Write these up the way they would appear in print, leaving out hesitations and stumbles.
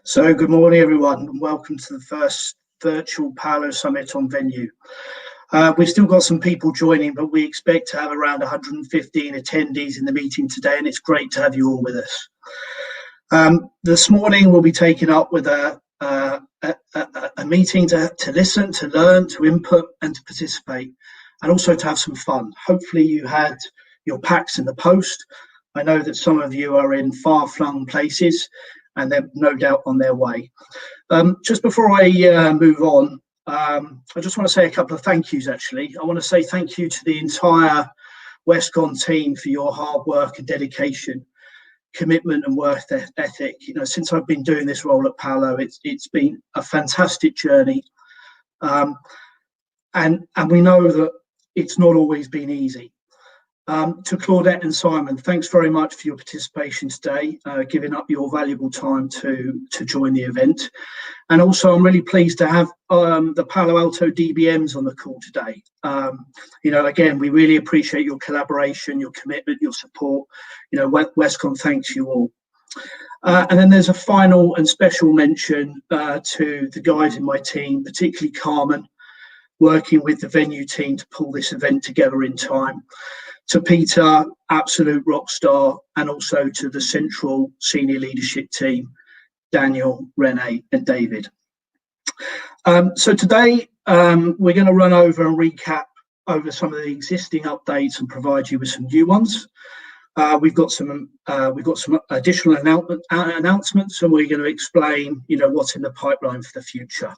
So good morning, everyone, and welcome to the first virtual Palo Summit on Venue. We've still got some people joining, but we expect to have around 115 attendees in the meeting today, and it's great to have you all with us. This morning, we'll be taking up with a meeting to listen, to learn, to input, and to participate, and also to have some fun. Hopefully, you had your packs in the post. I know that some of you are in far-flung places, and they're no doubt on their way. Just before I move on, I just want to say a couple of thank yous, actually. I want to say thank you to the entire Westcon team for your hard work and dedication, commitment and work ethic. You know, since I've been doing this role at Palo, it's been a fantastic journey. And we know that it's not always been easy. To Claudette and Simon, thanks very much for your participation today, giving up your valuable time to join the event. And also, I'm really pleased to have the PaloAlto DBMs on the call today. You know, again, we really appreciate your collaboration, your commitment, your support. You know, Westcon thanks you all. And then there's a final and special mention to the guys in my team, particularly Carmen, working with the venue team to pull this event together in time. To Peter, absolute rock star, and also to the central senior leadership team, Daniel, Renee, and David. So today we're going to run over and recap over some of the existing updates and provide you with some new ones. We've got some additional announcements, and we're going to explain, you know, what's in the pipeline for the future.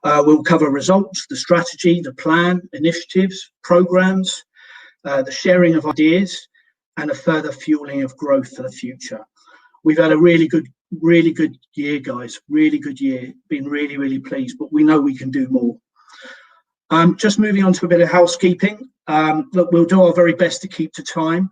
We'll cover results, the strategy, the plan, initiatives, programs, the sharing of ideas, and a further fueling of growth for the future. We've had a really good year, guys. Really good year. Been really pleased, but we know we can do more. Just moving on to a bit of housekeeping. Look, we'll do our very best to keep to time.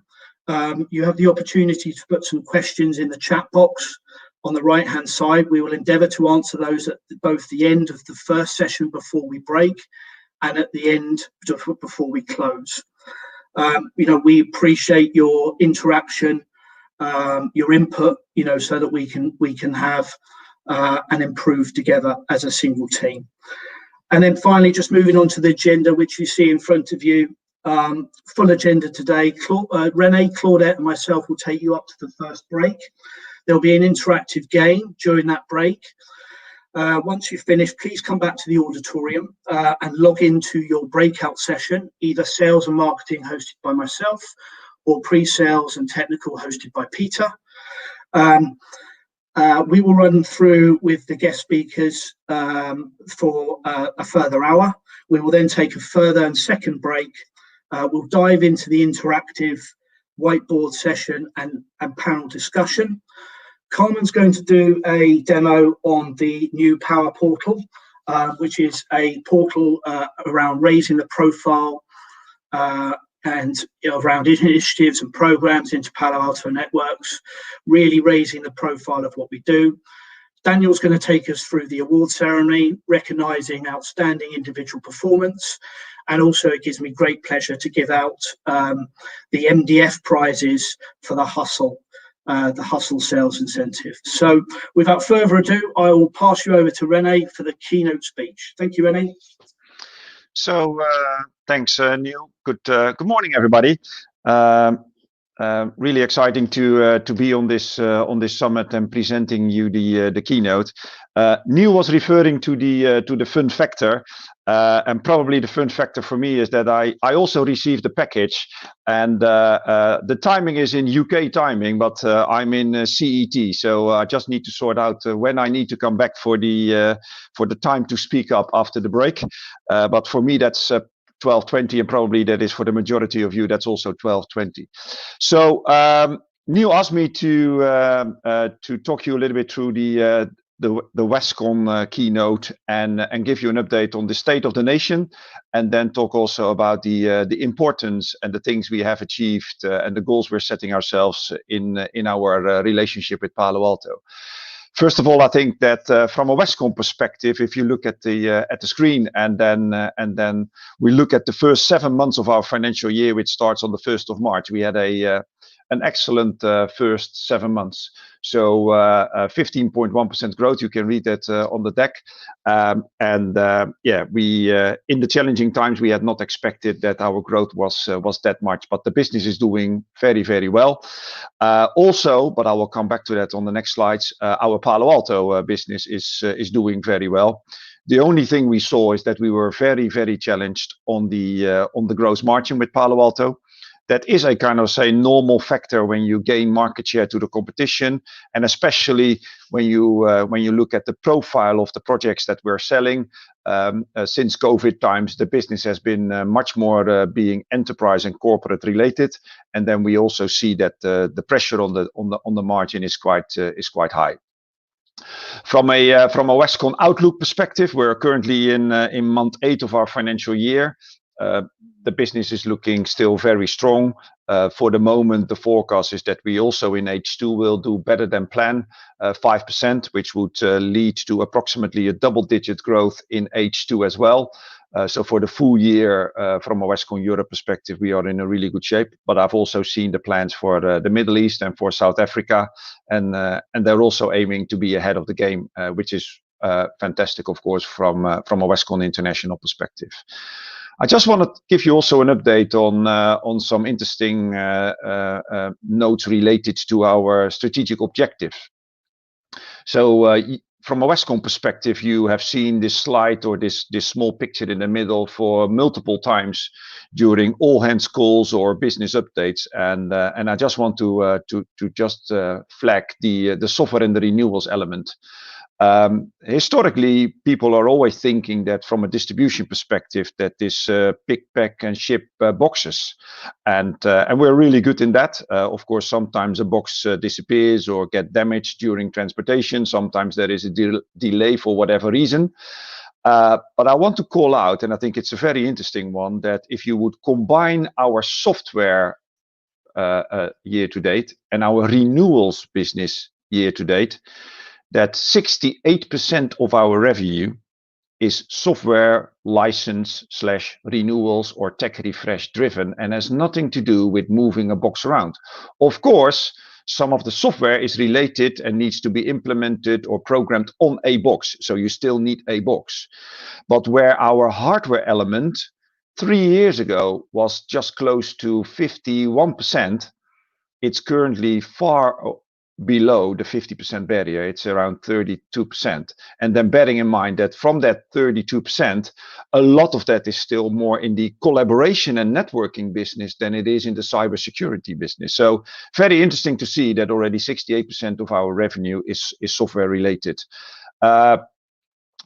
You have the opportunity to put some questions in the chat box on the right-hand side. We will endeavour to answer those at both the end of the first session before we break and at the end before we close. You know, we appreciate your interaction, your input, you know, so that we can have and improve together as a single team. And then finally, just moving on to the agenda, which you see in front of you, full agenda today. Renee, Claudette, and myself will take you up to the first break. There'll be an interactive game during that break. Once you've finished, please come back to the auditorium and log into your breakout session, either sales and marketing hosted by myself or pre-sales and technical hosted by Peter. We will run through with the guest speakers for a further hour. We will then take a further and second break. We'll dive into the interactive whiteboard session and panel discussion. Carmen's going to do a demo on the new Power Portal, which is a portal around raising the profile and around initiatives and programs into PaloAlto networks, really raising the profile of what we do. Daniel's going to take us through the award ceremony, recognising outstanding individual performance. And also it gives me great pleasure to give out the MDF prizes for the Hustle sales incentive. So without further ado, I will pass you over to Renee for the keynote speech. Thank you, Renee. So thanks, Neil. Good morning, everybody. Really exciting to be on this summit and presenting you the keynote. Neil was referring to the fun factor, and probably the fun factor for me is that I also received the package, and the timing is in UK timing, but I'm in CET, so I just need to sort out when I need to come back for the time to speak up after the break. But for me, that's 12:20, and probably that is for the majority of you. That's also 12:20. So Neil asked me to talk you a little bit through the Westcon keynote and give you an update on the state of the nation, and then talk also about the importance and the things we have achieved and the goals we're setting ourselves in our relationship with PaloAlto. First of all, I think that from a Westcon perspective, if you look at the screen and then we look at the first 7 months of our financial year, which starts on the 1st of March, we had a an excellent first 7 months. So 15.1% growth. You can read that on the deck. We in the challenging times, we had not expected that our growth was that much, but the business is doing very, very well. Also, but I will come back to that on the next slides. Our PaloAlto business is doing very well. The only thing we saw is that we were very, very challenged on the gross margin with PaloAlto. That is a kind of normal factor when you gain market share to the competition, and especially when you look at the profile of the projects that we're selling. Since COVID times, the business has been much more being enterprise and corporate related, and then we also see that the pressure on the margin is quite high. From a Westcon outlook perspective, we're currently in month 8 of our financial year. The business is looking still very strong. For the moment, the forecast is that we also in H2 will do better than plan, 5%, which would lead to approximately a double-digit growth in H2 as well. So for the full year, from a Westcon Europe perspective, we are in a really good shape. But I've also seen the plans for the Middle East and for South Africa, and they're also aiming to be ahead of the game, which is fantastic, of course, from a Westcon international perspective. I just want to give you also an update on some interesting notes related to our strategic objectives. So from a Westcon perspective, you have seen this slide or this small picture in the middle for multiple times during all hands calls or business updates, and I just want to just flag the software and the renewals element. Historically, people are always thinking that from a distribution perspective, that this pick, pack, and ship boxes, and we're really good in that. Of course, sometimes a box disappears or get damaged during transportation. Sometimes there is a delay for whatever reason. But I want to call out, and I think it's a very interesting one, that if you would combine our software year to date and our renewals business year to date, that 68% of our revenue is software license/renewals or tech refresh driven, and has nothing to do with moving a box around. Of course, some of the software is related and needs to be implemented or programmed on a box, so you still need a box. But where our hardware element 3 years ago was just close to 51%, it's currently far below the 50% barrier. It's around 32%. And then bearing in mind that from that 32%, a lot of that is still more in the collaboration and networking business than it is in the cybersecurity business. So very interesting to see that already 68% of our revenue is software related.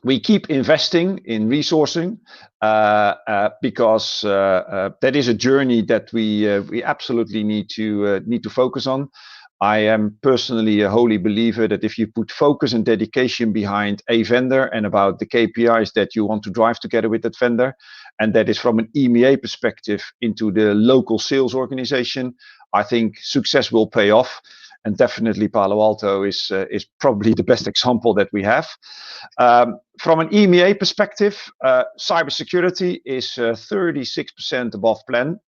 We keep investing in resourcing because that is a journey that we absolutely need to focus on. I am personally a holy believer that if you put focus and dedication behind a vendor and about the KPIs that you want to drive together with that vendor, and that is from an EMEA perspective into the local sales organization, I think success will pay off. And definitely PaloAlto is probably the best example that we have. From an EMEA perspective, cybersecurity is 36% above plan.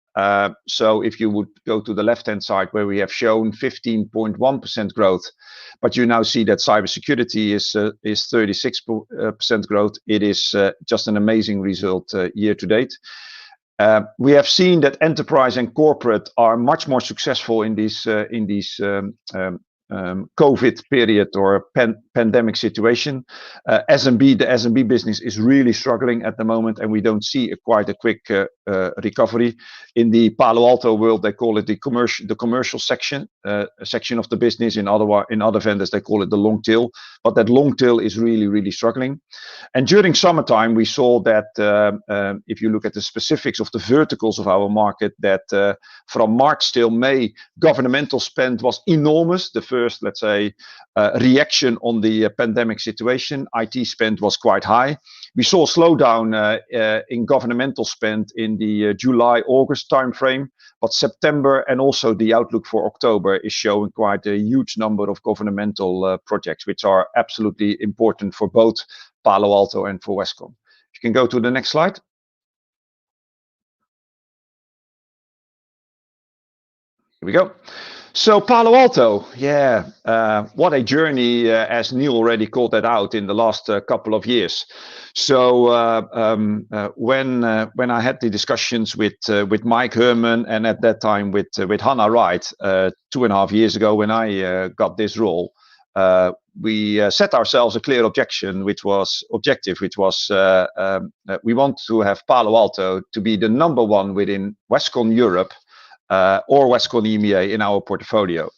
So if you would go to the left-hand side where we have shown 15.1% growth, but you now see that cybersecurity is 36% growth, it is just an amazing result year to date. We have seen that enterprise and corporate are much more successful in these COVID period or pandemic situation. SMB, the SMB business is really struggling at the moment, and we don't see quite a quick recovery. In the PaloAlto world, they call it the commercial section of the business. In other vendors, they call it the long tail. But that long tail is really struggling. And during summertime, we saw that if you look at the specifics of the verticals of our market, that from March till May, governmental spend was enormous. The first, let's say, reaction on the pandemic situation, IT spend was quite high. We saw a slowdown in governmental spend in the July-August timeframe, but September and also the outlook for October is showing quite a huge number of governmental projects, which are absolutely important for both PaloAlto and for Westcon. You can go to the next slide. we go. So PaloAlto, yeah, what a journey, as Neil already called that out in the last couple of years. So when I had the discussions with Mike Herman, and at that time with Hannah Wright 2.5 years ago when I got this role, we set ourselves a clear objective, which was we want to have PaloAlto to be the number one within Westcon Europe or Westcon EMEA in our portfolio.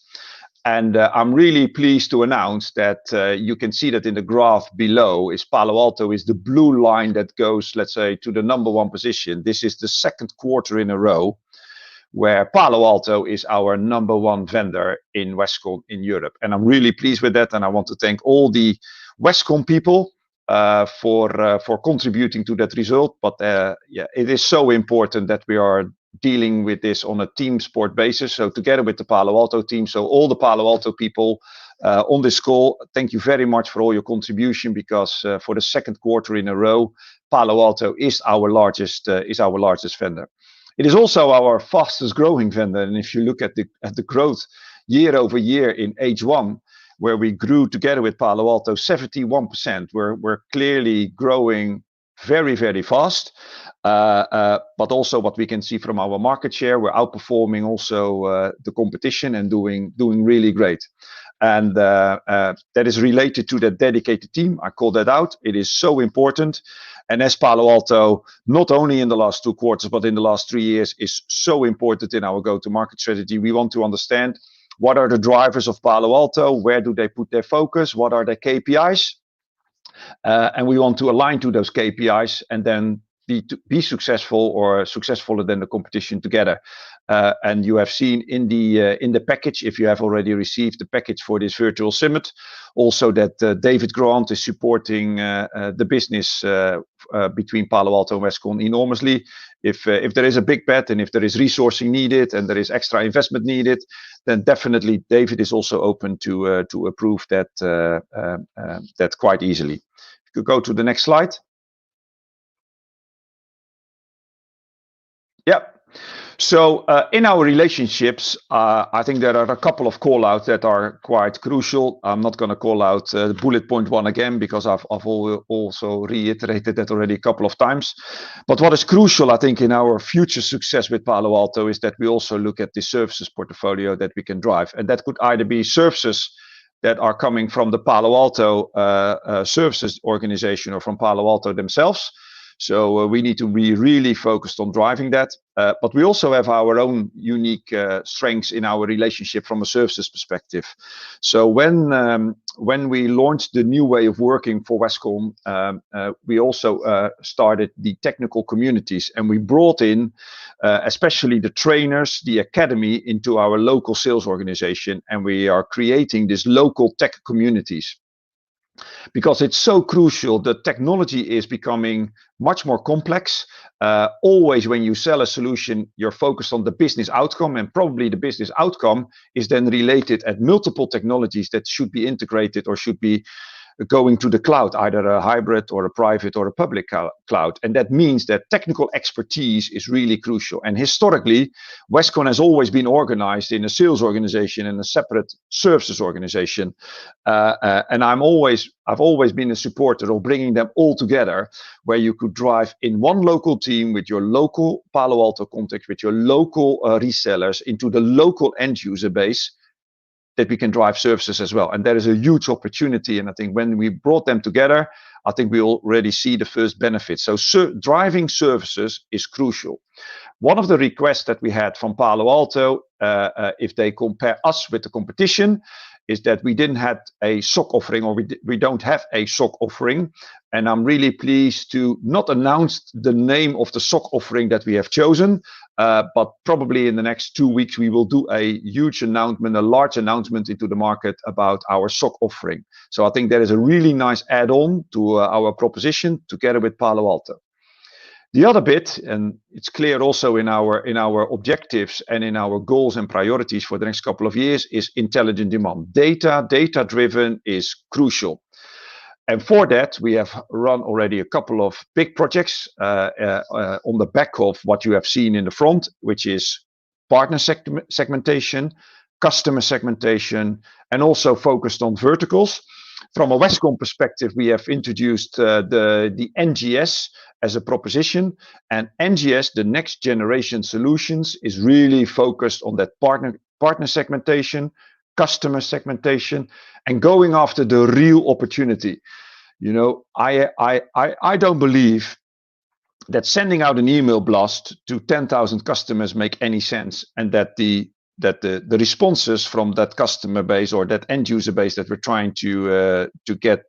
And I'm really pleased to announce that you can see that in the graph below is PaloAlto is the blue line that goes, let's say, to the number one position. This is the second quarter in a row where PaloAlto is our number one vendor in Westcon in Europe. And I'm really pleased with that. And I want to thank all the Westcon people for contributing to that result. But yeah, it is so important that we are dealing with this on a team sport basis. So together with the PaloAlto team, so all the PaloAlto people on this call, thank you very much for all your contribution, because for the second quarter in a row, PaloAlto is our largest vendor. It is also our fastest growing vendor. And if you look at the growth year over year in H1, where we grew together with PaloAlto 71%, we're clearly growing very, very fast. But also what we can see from our market share, we're outperforming also the competition and doing really great. And that is related to that dedicated team. I call that out. It is so important. And as PaloAlto, not only in the last 2 quarters, but in the last 3 years, is so important in our go-to-market strategy. We want to understand what are the drivers of PaloAlto, where do they put their focus, what are their KPIs, and we want to align to those KPIs and then be successful or successfuler than the competition together. And you have seen in the package, if you have already received the package for this virtual summit, also that David Grant is supporting the business between PaloAlto and Westcon enormously. If there is a big bet and if there is resourcing needed and there is extra investment needed, then definitely David is also open to approve that quite easily. If you could go to the next slide. Yeah. So in our relationships, I think there are a couple of call outs that are quite crucial. I'm not going to call out bullet point 1 again, because I've also reiterated that already a couple of times. But what is crucial, I think, in our future success with PaloAlto is that we also look at the services portfolio that we can drive. And that could either be services that are coming from the PaloAlto services organization or from PaloAlto themselves. So we need to be really focused on driving that. But we also have our own unique strengths in our relationship from a services perspective. So when we launched the new way of working for Westcon, we also started the technical communities, and we brought in especially the trainers, the academy, into our local sales organization, and we are creating these local tech communities. Because it's so crucial, the technology is becoming much more complex. Always when you sell a solution, you're focused on the business outcome, and probably the business outcome is then related at multiple technologies that should be integrated or should be going to the cloud, either a hybrid or a private or a public cloud. And that means that technical expertise is really crucial. And historically, Westcon has always been organized in a sales organization and a separate services organization. And I've always been a supporter of bringing them all together, where you could drive in one local team with your local PaloAlto contacts, with your local resellers into the local end user base, that we can drive services as well. And that is a huge opportunity. And I think when we brought them together, I think we already see the first benefits. So driving services is crucial. One of the requests that we had from PaloAlto, if they compare us with the competition, is that we didn't have a SOC offering, or we don't have a SOC offering. And I'm really pleased to not announce the name of the SOC offering that we have chosen, but probably in the next 2 weeks, we will do a huge announcement, a large announcement into the market about our SOC offering. So I think that is a really nice add-on to our proposition together with PaloAlto. The other bit, and it's clear also in our objectives and in our goals and priorities for the next couple of years, is intelligent demand. Data-driven is crucial. And for that, we have run already a couple of big projects on the back of what you have seen in the front, which is partner segmentation, customer segmentation, and also focused on verticals. From a Westcon perspective, we have introduced the NGS as a proposition, and NGS, the next generation solutions, is really focused on that partner segmentation, customer segmentation, and going after the real opportunity. You know, I don't believe that sending out an email blast to 10,000 customers make any sense, and that the responses from that customer base or that end user base that we're trying to get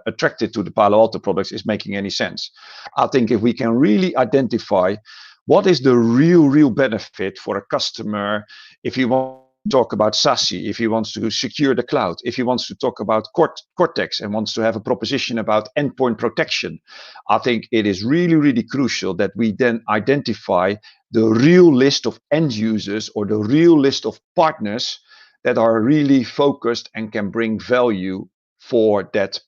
attracted to the PaloAlto products is making any sense. I think if we can really identify what is the real benefit for a customer, if you want to talk about SASE, if he wants to secure the cloud, if he wants to talk about Cortex and wants to have a proposition about endpoint protection, I think it is really crucial that we then identify the real list of end users or the real list of partners that are really focused and can bring value for that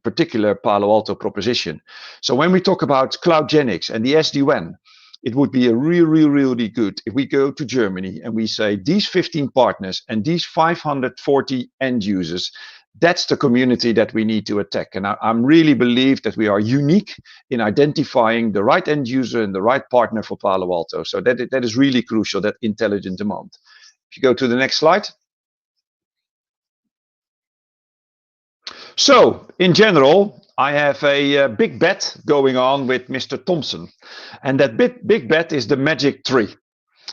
particular PaloAlto proposition. So when we talk about CloudGenix and the SD-WAN, it would be a really good if we go to Germany and we say these 15 partners and these 540 end users, that's the community that we need to attack. And I really believe that we are unique in identifying the right end user and the right partner for PaloAlto. So that is really crucial, that intelligent demand. If you go to the next slide. So in general, I have a big bet going on with Mr. Thompson. And that big bet is the magic 3.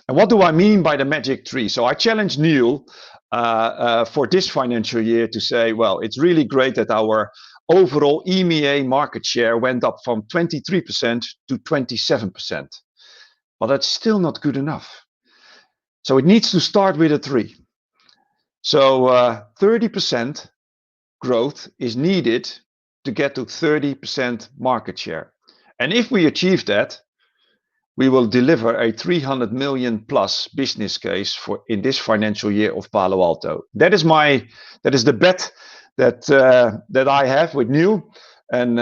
And what do I mean by the magic 3? So I challenged Neil for this financial year to say, well, it's really great that our overall EMEA market share went up from 23% to 27%. But that's still not good enough. So it needs to start with a 3. So 30% growth is needed to get to 30% market share. And if we achieve that, we will deliver a 300 million plus business case for in this financial year of PaloAlto. That is the bet that I have with Neil. And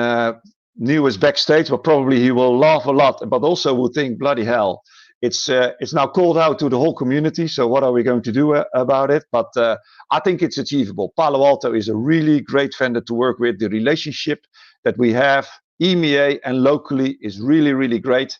Neil is backstage, but probably he will laugh a lot, but also will think, bloody hell, it's now called out to the whole community. So what are we going to do about it? But I think it's achievable. PaloAlto is a really great vendor to work with. The relationship that we have, EMEA and locally, is really great.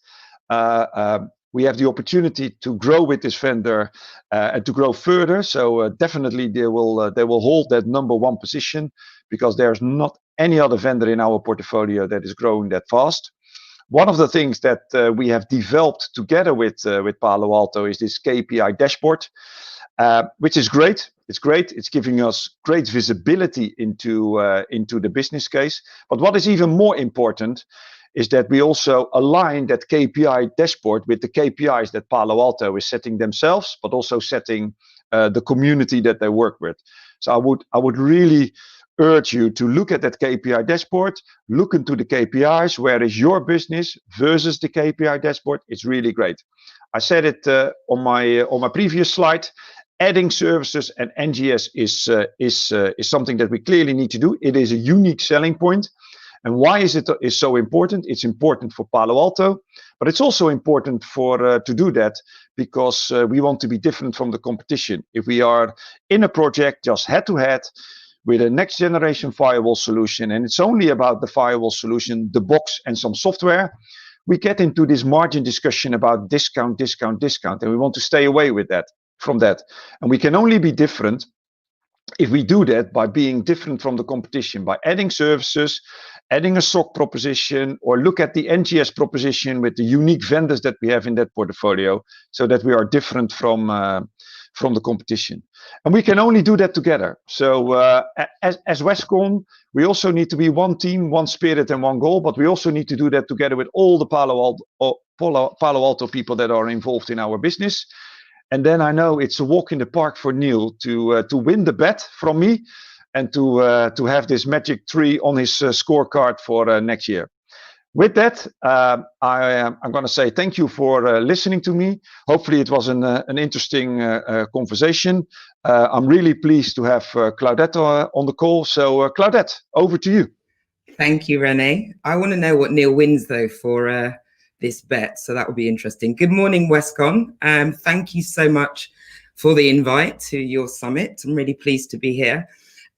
We have the opportunity to grow with this vendor and to grow further. So definitely they will hold that number 1 position, because there's not any other vendor in our portfolio that is growing that fast. One of the things that we have developed together with PaloAlto is this KPI dashboard, which is great. It's great. It's giving us great visibility into the business case. But what is even more important is that we also align that KPI dashboard with the KPIs that PaloAlto is setting themselves, but also setting the community that they work with. So I would really urge you to look at that KPI dashboard, look into the KPIs, where is your business versus the KPI dashboard. It's really great. I said it on my previous slide. Adding services and NGS is something that we clearly need to do. It is a unique selling point. And why is it so important? It's important for PaloAlto, but it's also important to do that because we want to be different from the competition. If we are in a project just head-to-head with a next generation firewall solution, and it's only about the firewall solution, the box and some software, we get into this margin discussion about discount, and we want to stay away from that. And we can only be different if we do that by being different from the competition, by adding services, adding a SOC proposition, or look at the NGS proposition with the unique vendors that we have in that portfolio, so that we are different from the competition. And we can only do that together. So as Westcon, we also need to be one team, one spirit and one goal, but we also need to do that together with all the PaloAlto people that are involved in our business. And then I know it's a walk in the park for Neil to win the bet from me and to have this magic 3 on his scorecard for next year. With that, I'm going to say thank you for listening to me. Hopefully it was an interesting conversation. I'm really pleased to have Claudette on the call. So Claudette, over to you. Thank you, René. I want to know what Neil wins though for this bet. So that will be interesting. Good morning, Westcon. Thank you so much for the invite to your summit. I'm really pleased to be here.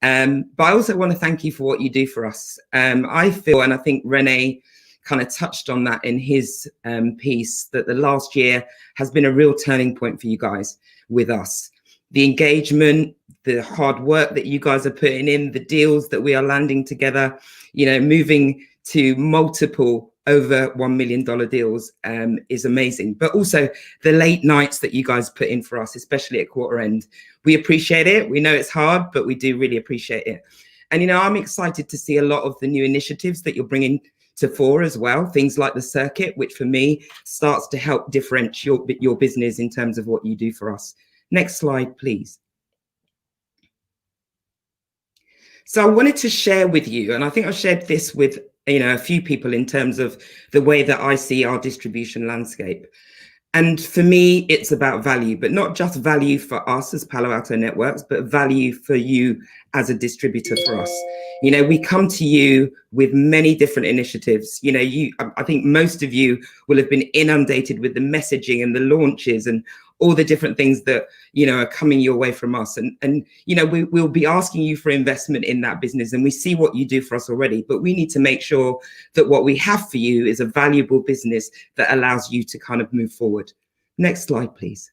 But I also want to thank you for what you do for us. I feel, and I think Rene kind of touched on that in his piece, that the last year has been a real turning point for you guys with us. The engagement, the hard work that you guys are putting in, the deals that we are landing together, you know, moving to multiple over $1 million deals is amazing. But also the late nights that you guys put in for us, especially at quarter end. We appreciate it. We know it's hard, but we do really appreciate it. And, you know, I'm excited to see a lot of the new initiatives that you're bringing to fore as well. Things like the circuit, which for me starts to help differentiate your business in terms of what you do for us. Next slide, please. So I wanted to share with you, and I think I've shared this with, you know, a few people in terms of the way that I see our distribution landscape. And for me, it's about value, but not just value for us as PaloAlto Networks, but value for you as a distributor for us. You know, we come to you with many different initiatives. You know, I think most of you will have been inundated with the messaging and the launches and all the different things that, you know, are coming your way from us. And you know, we'll be asking you for investment in that business, and we see what you do for us already, but we need to make sure that what we have for you is a valuable business that allows you to kind of move forward. Next slide, please.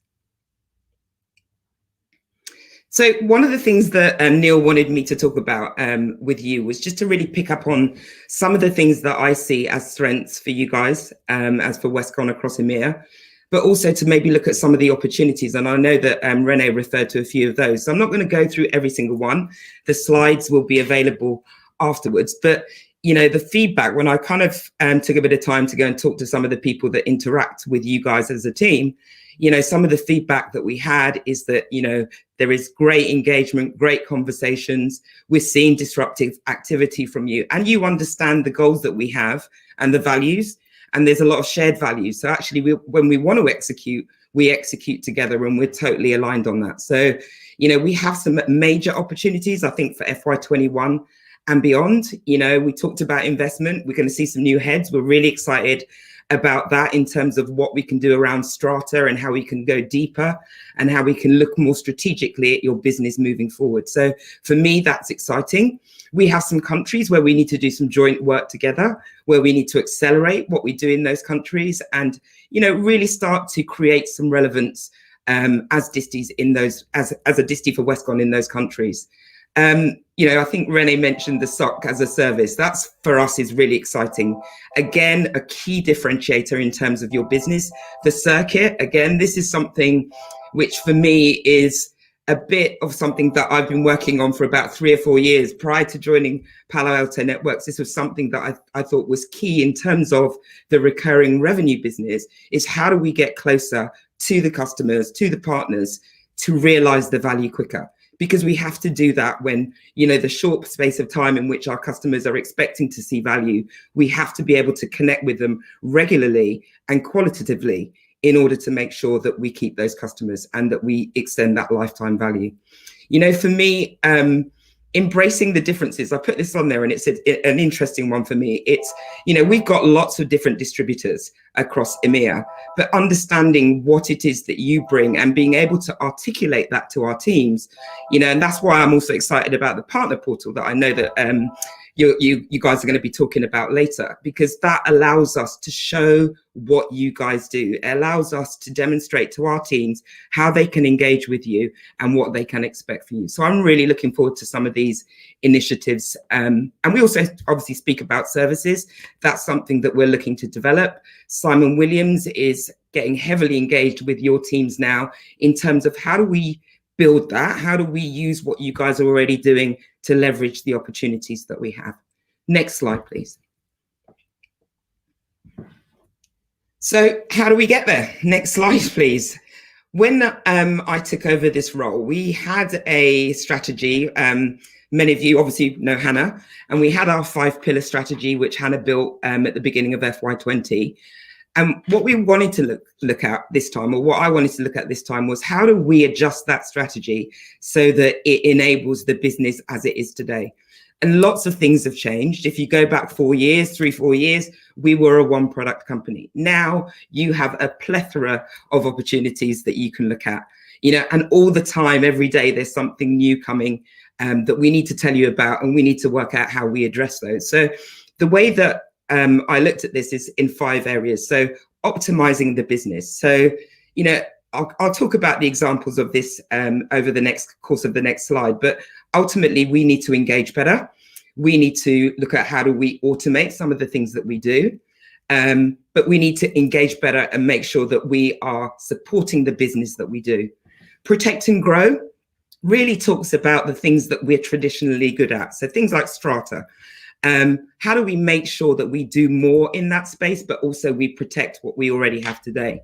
So one of the things that Neil wanted me to talk about with you was just to really pick up on some of the things that I see as strengths for you guys, as for Westcon across EMEA, but also to maybe look at some of the opportunities. And I know that Rene referred to a few of those. So I'm not going to go through every single one. The slides will be available afterwards. But, you know, the feedback, when I kind of took a bit of time to go and talk to some of the people that interact with you guys as a team, you know, some of the feedback that we had is that, you know, there is great engagement, great conversations. We're seeing disruptive activity from you, and you understand the goals that we have and the values. And there's a lot of shared values. So actually, when we want to execute, we execute together, and we're totally aligned on that. So, you know, we have some major opportunities, I think, for FY21 and beyond. You know, we talked about investment. We're going to see some new heads. We're really excited about that in terms of what we can do around strata and how we can go deeper and how we can look more strategically at your business moving forward. So for me, that's exciting. We have some countries where we need to do some joint work together, where we need to accelerate what we do in those countries and, you know, really start to create some relevance as disties in those, as a distie for Westcon in those countries. You know, I think Rene mentioned the SOC as a service. That's for us is really exciting. Again, a key differentiator in terms of your business. The circuit, again, this is something which for me is a bit of something that I've been working on for about 3 or 4 years. Prior to joining PaloAlto Networks, this was something that I thought was key in terms of the recurring revenue business, is how do we get closer to the customers, to the partners, to realize the value quicker? Because we have to do that when, you know, the short space of time in which our customers are expecting to see value, we have to be able to connect with them regularly and qualitatively in order to make sure that we keep those customers and that we extend that lifetime value. You know, for me, embracing the differences, I put this on there and it's an interesting one for me. It's, you know, we've got lots of different distributors across EMEA, but understanding what it is that you bring and being able to articulate that to our teams, you know, and that's why I'm also excited about the partner portal that I know that you guys are going to be talking about later, because that allows us to show what you guys do. It allows us to demonstrate to our teams how they can engage with you and what they can expect from you. So I'm really looking forward to some of these initiatives. And we also obviously speak about services. That's something that we're looking to develop. Simon Williams is getting heavily engaged with your teams now in terms of how do we build that? How do we use what you guys are already doing to leverage the opportunities that we have? Next slide, please. So how do we get there? Next slide, please. When I took over this role, we had a strategy. Many of you obviously know Hannah, and we had our 5-pillar strategy, which Hannah built at the beginning of FY20. And what we wanted to look at this time, or what I wanted to look at this time, was how do we adjust that strategy so that it enables the business as it is today? And lots of things have changed. If you go back 4 years, 3-4 years, we were a one product company. Now you have a plethora of opportunities that you can look at, and all the time, every day, there's something new coming that we need to tell you about, and we need to work out how we address those. So the way that I looked at this is in 5 areas. So optimizing the business. So, I'll talk about the examples of this over the course of the next slide, but ultimately we need to engage better. We need to look at how do we automate some of the things that we do, but we need to engage better and make sure that we are supporting the business that we do. Protect and grow really talks about the things that we're traditionally good at. So things like strata. How do we make sure that we do more in that space, but also we protect what we already have today?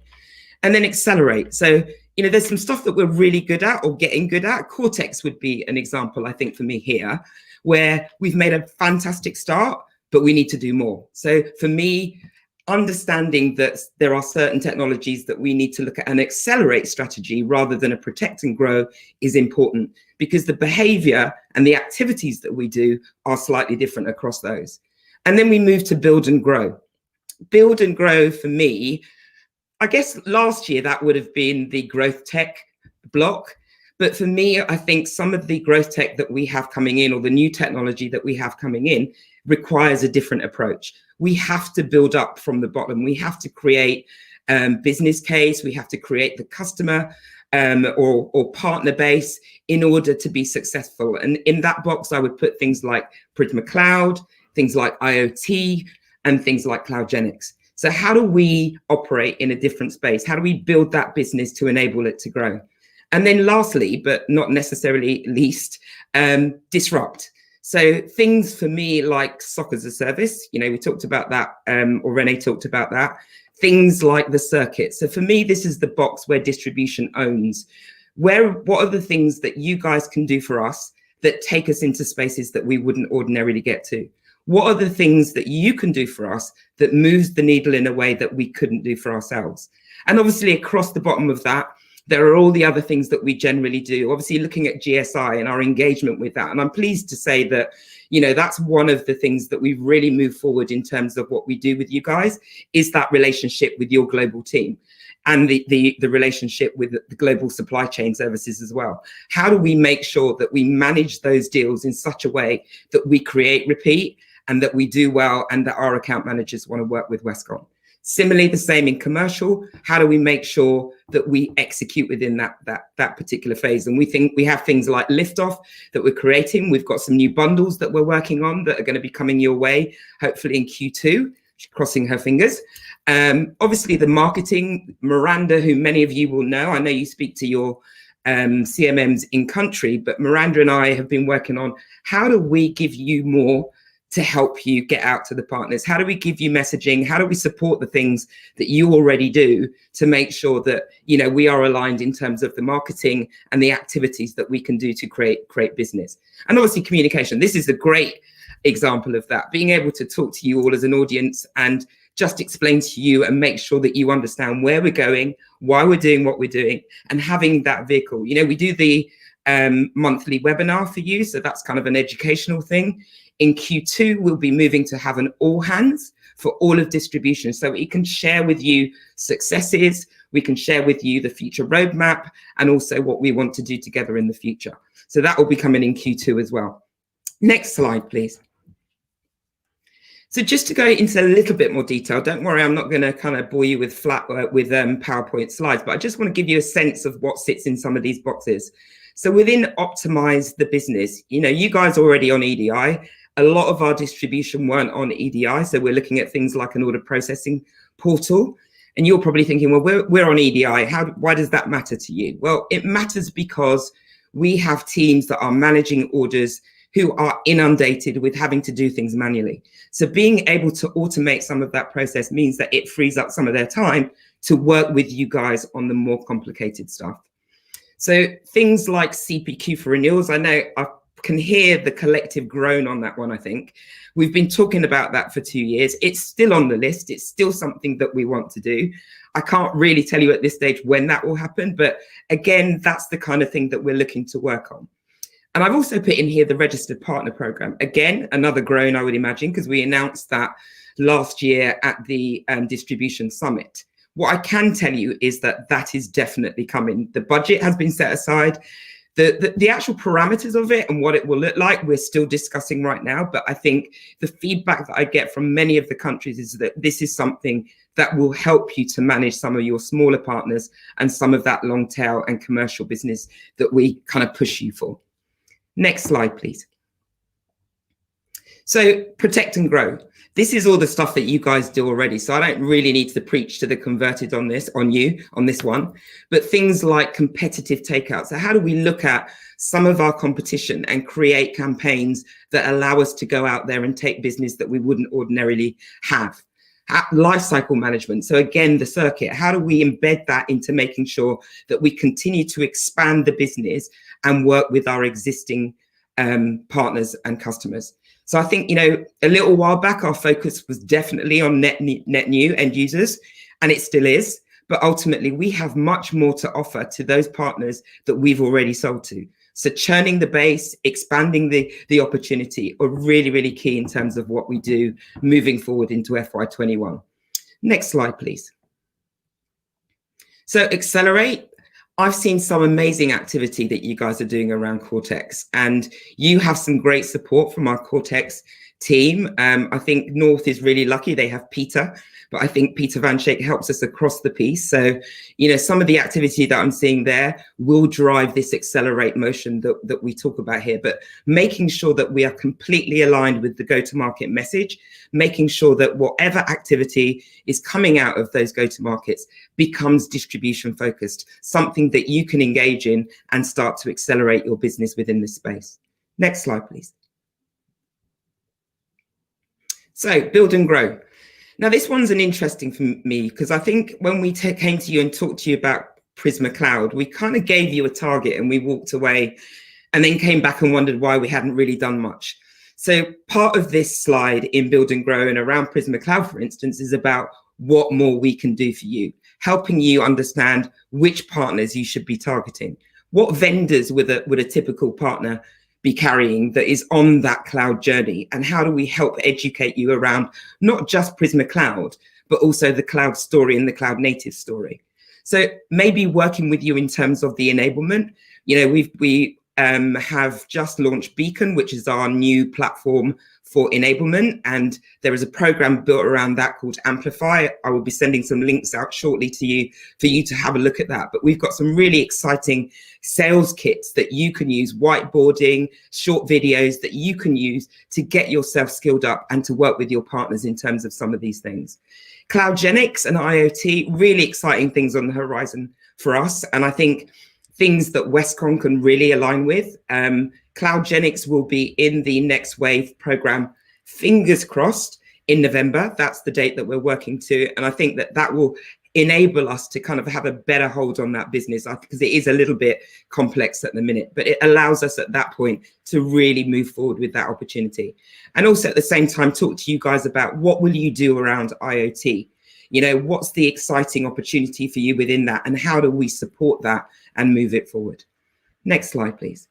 And then accelerate. So, there's some stuff that we're really good at or getting good at. Cortex would be an example, I think, for me here, where we've made a fantastic start, but we need to do more. So for me, understanding that there are certain technologies that we need to look at an accelerate strategy rather than a protect and grow is important, because the behavior and the activities that we do are slightly different across those. And then we move to build and grow. Build and grow for me, I guess last year that would have been the growth tech block. But for me, I think some of the growth tech that we have coming in, or the new technology that we have coming in, requires a different approach. We have to build up from the bottom. We have to create business case. We have to create the customer or partner base in order to be successful. And in that box, I would put things like Prisma Cloud, things like IoT, and things like CloudGenix. So how do we operate in a different space? How do we build that business to enable it to grow? And then lastly, but not necessarily least, disrupt. So things for me like SOC as a service, we talked about that, or Renee talked about that. Things like the circuit. So for me, this is the box where distribution owns. What are the things that you guys can do for us that take us into spaces that we wouldn't ordinarily get to? What are the things that you can do for us that moves the needle in a way that we couldn't do for ourselves? And obviously across the bottom of that, there are all the other things that we generally do, obviously looking at GSI and our engagement with that. And I'm pleased to say that, that's one of the things that we've really moved forward in terms of what we do with you guys, is that relationship with your global team and the relationship with the global supply chain services as well. How do we make sure that we manage those deals in such a way that we create repeat and that we do well and that our account managers want to work with Westcon? Similarly, the same in commercial. How do we make sure that we execute within that particular phase? And we think we have things like Liftoff that we're creating. We've got some new bundles that we're working on that are going to be coming your way, hopefully in Q2, crossing her fingers. Obviously, the marketing, Miranda, who many of you will know, I know you speak to your CMMs in country, but Miranda and I have been working on how do we give you more to help you get out to the partners? How do we give you messaging? How do we support the things that you already do to make sure that, we are aligned in terms of the marketing and the activities that we can do to create business? And obviously communication. This is a great example of that, being able to talk to you all as an audience and just explain to you and make sure that you understand where we're going, why we're doing what we're doing, and having that vehicle. We do the monthly webinar for you. So that's kind of an educational thing. In Q2, we'll be moving to have an all hands for all of distribution. So we can share with you successes, we can share with you the future roadmap, and also what we want to do together in the future. So that will be coming in Q2 as well. Next slide, please. So just to go into a little bit more detail, don't worry, I'm not going to kind of bore you with PowerPoint slides, but I just want to give you a sense of what sits in some of these boxes. So within optimize the business, you guys are already on EDI. A lot of our distribution weren't on EDI. So we're looking at things like an order processing portal. And you're probably thinking, well, we're on EDI. Why does that matter to you? Well, it matters because we have teams that are managing orders who are inundated with having to do things manually. So being able to automate some of that process means that it frees up some of their time to work with you guys on the more complicated stuff. So things like CPQ for renewals, I know I can hear the collective groan on that one, I think. We've been talking about that for 2 years. It's still on the list. It's still something that we want to do. I can't really tell you at this stage when that will happen, but again, that's the kind of thing that we're looking to work on. And I've also put in here the registered partner program. Again, another groan, I would imagine, because we announced that last year at the distribution summit. What I can tell you is that that is definitely coming. The budget has been set aside. The actual parameters of it and what it will look like, we're still discussing right now. But I think the feedback that I get from many of the countries is that this is something that will help you to manage some of your smaller partners and some of that long tail and commercial business that we kind of push you for. Next slide, please. So protect and grow. This is all the stuff that you guys do already. So I don't really need to preach to the converted on this one, but things like competitive takeout. So how do we look at some of our competition and create campaigns that allow us to go out there and take business that we wouldn't ordinarily have? Life cycle management. So again, the circuit, how do we embed that into making sure that we continue to expand the business and work with our existing partners and customers? So I think, a little while back, our focus was definitely on net new end users, and it still is. But ultimately, we have much more to offer to those partners that we've already sold to. So churning the base, expanding the opportunity are really, really key in terms of what we do moving forward into FY21. Next slide, please. So accelerate. I've seen some amazing activity that you guys are doing around Cortex, and you have some great support from our Cortex team. I think North is really lucky. They have Peter, but I think Peter Van Schaik helps us across the piece. So, some of the activity that I'm seeing there will drive this accelerate motion that we talk about here, but making sure that we are completely aligned with the go-to-market message, making sure that whatever activity is coming out of those go-to-markets becomes distribution focused, something that you can engage in and start to accelerate your business within this space. Next slide, please. So build and grow. Now, this one's an interesting for me because I think when we came to you and talked to you about Prisma Cloud, we kind of gave you a target and we walked away and then came back and wondered why we hadn't really done much. So part of this slide in Build and Grow and around Prisma Cloud, for instance, is about what more we can do for you, helping you understand which partners you should be targeting. What vendors would a typical partner be carrying that is on that cloud journey, and how do we help educate you around not just Prisma Cloud, but also the cloud story and the cloud native story. So maybe working with you in terms of the enablement. We have just launched Beacon, which is our new platform for enablement, and there is a program built around that called Amplify. I will be sending some links out shortly to you for you to have a look at that. But we've got some really exciting sales kits that you can use, whiteboarding, short videos that you can use to get yourself skilled up and to work with your partners in terms of some of these things. Cloudgenics and IoT, really exciting things on the horizon for us. And I think things that Westcon can really align with. Cloudgenics will be in the Next Wave program, fingers crossed, in November. That's the date that we're working to. And I think that will enable us to kind of have a better hold on that business, because it is a little bit complex at the minute, but it allows us at that point to really move forward with that opportunity. And also at the same time, talk to you guys about what will you do around IoT? What's the exciting opportunity for you within that, and how do we support that and move it forward? Next slide, please.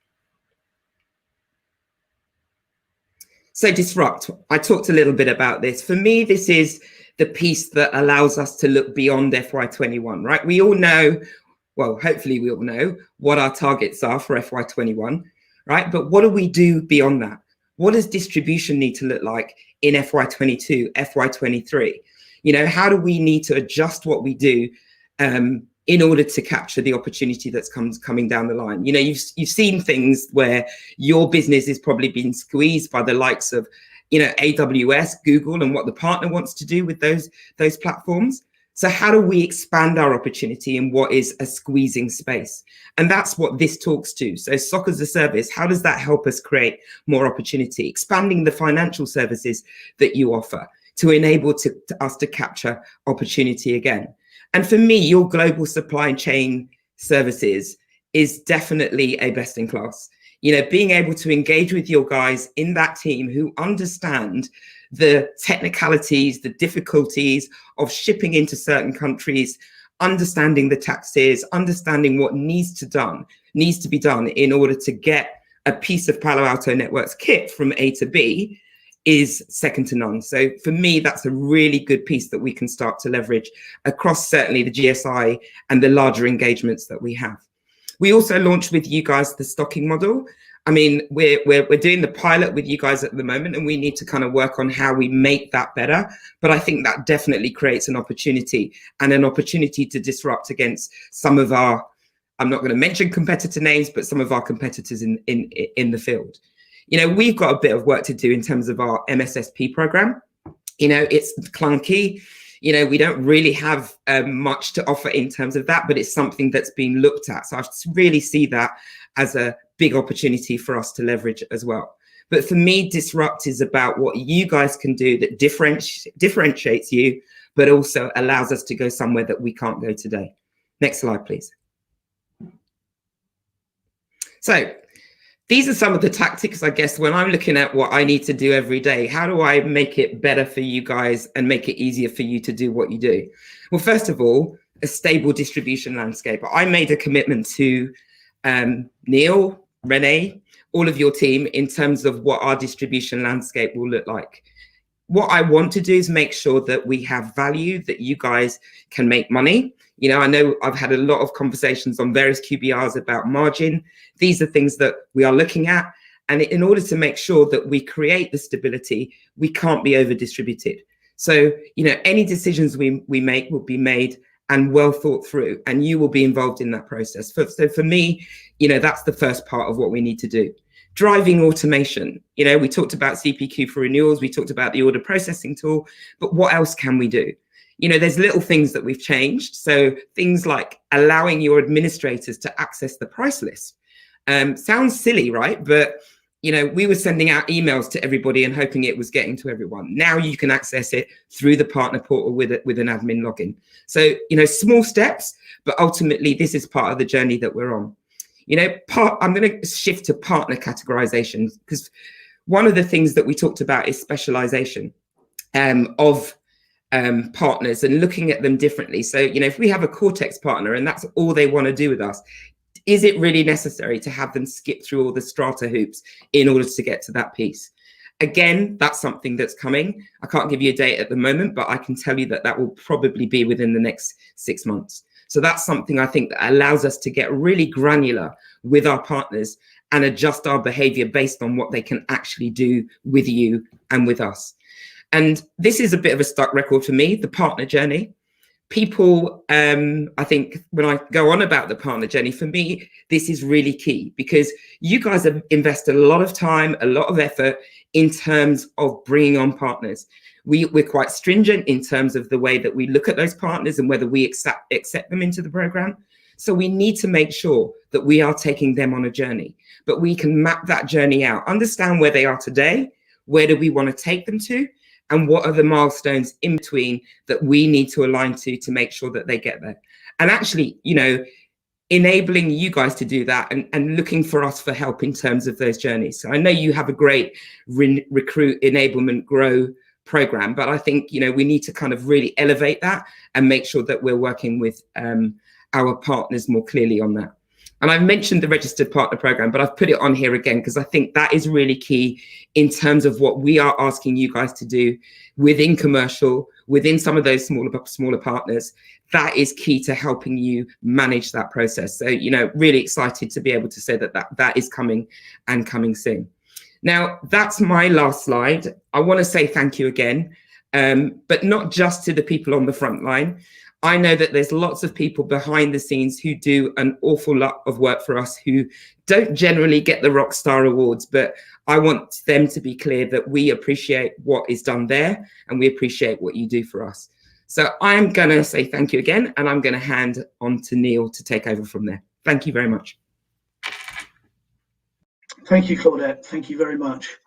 So disrupt. I talked a little bit about this. For me, this is the piece that allows us to look beyond FY21, right? We all know, well, hopefully we all know what our targets are for FY21, right? But what do we do beyond that? What does distribution need to look like in FY22, FY23? How do we need to adjust what we do in order to capture the opportunity that's coming down the line? You've seen things where your business is probably being squeezed by the likes of, AWS, Google, and what the partner wants to do with those platforms. So how do we expand our opportunity in what is a squeezing space? And that's what this talks to. So SOC as a service, how does that help us create more opportunity? Expanding the financial services that you offer to enable us to capture opportunity again. And for me, your global supply chain services is definitely a best in class. Being able to engage with your guys in that team who understand the technicalities, the difficulties of shipping into certain countries, understanding the taxes, understanding what needs to be done in order to get a piece of Palo Alto Networks kit from A to B is second to none. So for me, that's a really good piece that we can start to leverage across certainly the GSI and the larger engagements that we have. We also launched with you guys the stocking model. I mean, we're doing the pilot with you guys at the moment, and we need to kind of work on how we make that better. But I think that definitely creates an opportunity to disrupt against some of our, I'm not going to mention competitor names, but some of our competitors in the field. You know, we've got a bit of work to do in terms of our MSSP program. You know, it's clunky. You know, we don't really have much to offer in terms of that, but it's something that's being looked at. So I really see that as a big opportunity for us to leverage as well. But for me, disrupt is about what you guys can do that differentiates you, but also allows us to go somewhere that we can't go today. Next slide, please. So these are some of the tactics, I guess, when I'm looking at what I need to do every day. How do I make it better for you guys and make it easier for you to do what you do? Well, first of all, a stable distribution landscape. I made a commitment to Neil, Renee, all of your team in terms of what our distribution landscape will look like. What I want to do is make sure that we have value, that you guys can make money. You know, I know I've had a lot of conversations on various QBRs about margin. These are things that we are looking at. And in order to make sure that we create the stability, we can't be over distributed. So, you know, any decisions we make will be made and well thought through, and you will be involved in that process. So for me, you know, that's the first part of what we need to do. Driving automation. You know, we talked about CPQ for renewals, we talked about the order processing tool, but what else can we do? You know, there's little things that we've changed. So things like allowing your administrators to access the price list. Sounds silly, right? But, you know, we were sending out emails to everybody and hoping it was getting to everyone. Now you can access it through the partner portal with an admin login. So, you know, small steps, but ultimately this is part of the journey that we're on. You know, I'm going to shift to partner categorization, because one of the things that we talked about is specialization of partners and looking at them differently. So, you know, if we have a Cortex partner and that's all they want to do with us, is it really necessary to have them skip through all the strata hoops in order to get to that piece? Again, that's something that's coming. I can't give you a date at the moment, but I can tell you that that will probably be within the next 6 months. So that's something I think that allows us to get really granular with our partners and adjust our behavior based on what they can actually do with you and with us. And this is a bit of a stuck record for me, the partner journey. People, I think when I go on about the partner journey, for me, this is really key because you guys have invested a lot of time, a lot of effort in terms of bringing on partners. We're quite stringent in terms of the way that we look at those partners and whether we accept them into the program. So we need to make sure that we are taking them on a journey, but we can map that journey out, understand where they are today, where do we want to take them to, and what are the milestones in between that we need to align to make sure that they get there. And actually, you know, enabling you guys to do that and looking for us for help in terms of those journeys. So I know you have a great recruit, enablement, grow program, but I think, you know, we need to kind of really elevate that and make sure that we're working with our partners more clearly on that. And I've mentioned the registered partner program, but I've put it on here again because I think that is really key in terms of what we are asking you guys to do within commercial, within some of those smaller partners. That is key to helping you manage that process. So, you know, really excited to be able to say that is coming and coming soon. Now, that's my last slide. I want to say thank you again, but not just to the people on the front line. I know that there's lots of people behind the scenes who do an awful lot of work for us who don't generally get the Rockstar Awards, but I want them to be clear that we appreciate what is done there and we appreciate what you do for us. So I'm going to say thank you again, and I'm going to hand on to Neil to take over from there. Thank you very much. Thank you, Claudette. Thank you very much.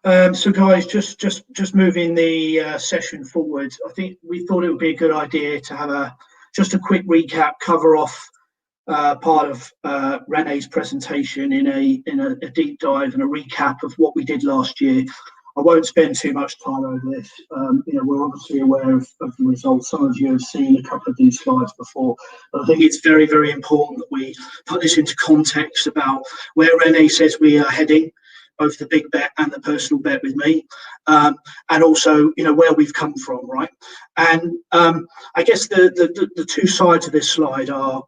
So guys, just moving the session forward, I think we thought it would be a good idea to have just a quick recap, cover off part of Renee's presentation in a deep dive and a recap of what we did last year. I won't spend too much time over this. We're obviously aware of the results. Some of you have seen a couple of these slides before, but I think it's very, very important that we put this into context about where Rene says we are heading, both the big bet and the personal bet with me, and also, where we've come from, right? And I guess the two sides of this slide are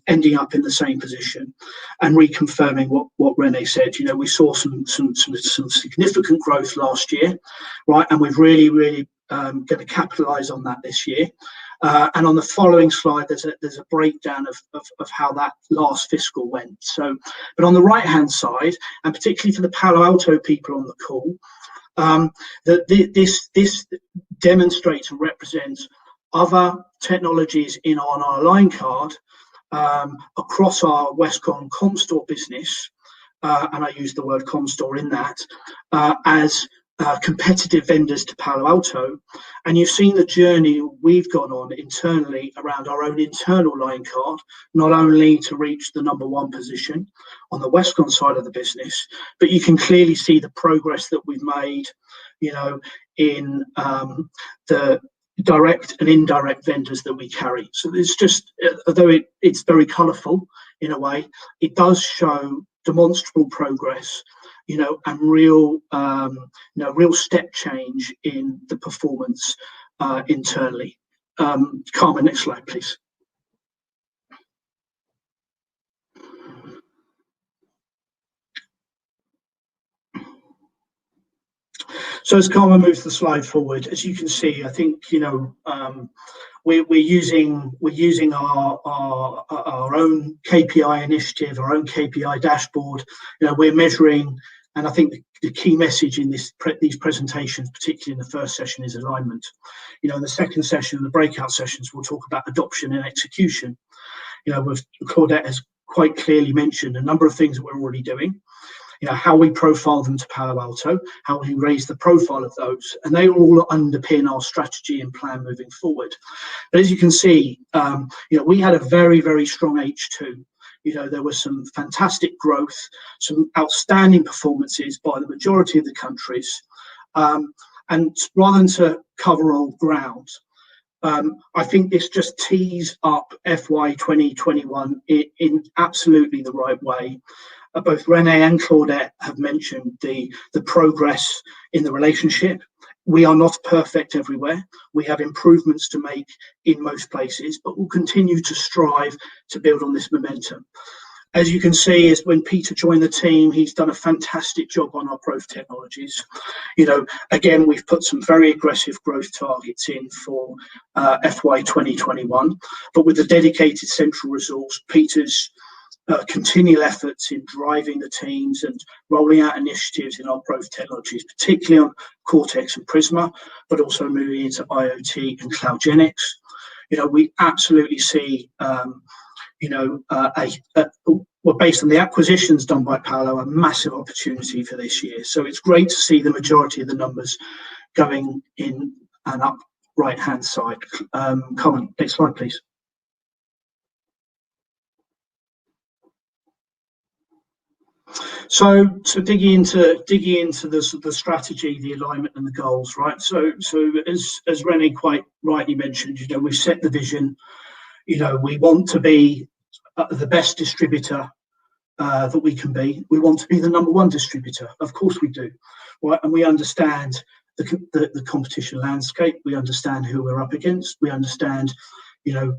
ending up in the same position and reconfirming what Rene said. We saw some significant growth last year, right? And we've really going to capitalise on that this year. And on the following slide, there's a breakdown of how that last fiscal went. So, but on the right-hand side, and particularly for the PaloAlto people on the call, this demonstrates and represents other technologies on our line card across our Westcon Comstore business, and I use the word Comstore in that, as competitive vendors to PaloAlto. And you've seen the journey we've gone on internally around our own internal line card, not only to reach the #1 position on the Westcon side of the business, but you can clearly see the progress that we've made, in the direct and indirect vendors that we carry. So it's just, although it's very colourful in a way, it does show demonstrable progress, and real step change in the performance internally. Carmen, next slide, please. So as Carmen moves the slide forward, as you can see, I think we're using our own KPI initiative, our own KPI dashboard. We're measuring. And I think the key message in these presentations, particularly in the first session, is alignment. In the second session, the breakout sessions, we'll talk about adoption and execution. Claudette has quite clearly mentioned a number of things that we're already doing. How we profile them to PaloAlto, how we raise the profile of those, and they all underpin our strategy and plan moving forward. But as you can see, we had a very, very strong H2. There was some fantastic growth, some outstanding performances by the majority of the countries. And rather than to cover all ground, I think this just tees up FY 2021 in absolutely the right way. Both Rene and Claudette have mentioned the progress in the relationship. We are not perfect everywhere. We have improvements to make in most places, but we'll continue to strive to build on this momentum. As you can see, is when Peter joined the team, he's done a fantastic job on our growth technologies. Again, we've put some very aggressive growth targets in for FY 2021, but with the dedicated central resource, Peter's continual efforts in driving the teams and rolling out initiatives in our growth technologies, particularly on Cortex and Prisma, but also moving into IoT and Cloudgenics. We absolutely see, well, based on the acquisitions done by Palo, a massive opportunity for this year. So it's great to see the majority of the numbers going in an up right-hand side. Colin, next slide, please. So digging into the strategy, the alignment, and the goals, right? So as Rene quite rightly mentioned, we've set the vision. We want to be the best distributor that we can be. We want to be the #1 distributor. Of course we do, right? And we understand the competition landscape. We understand who we're up against. We understand, the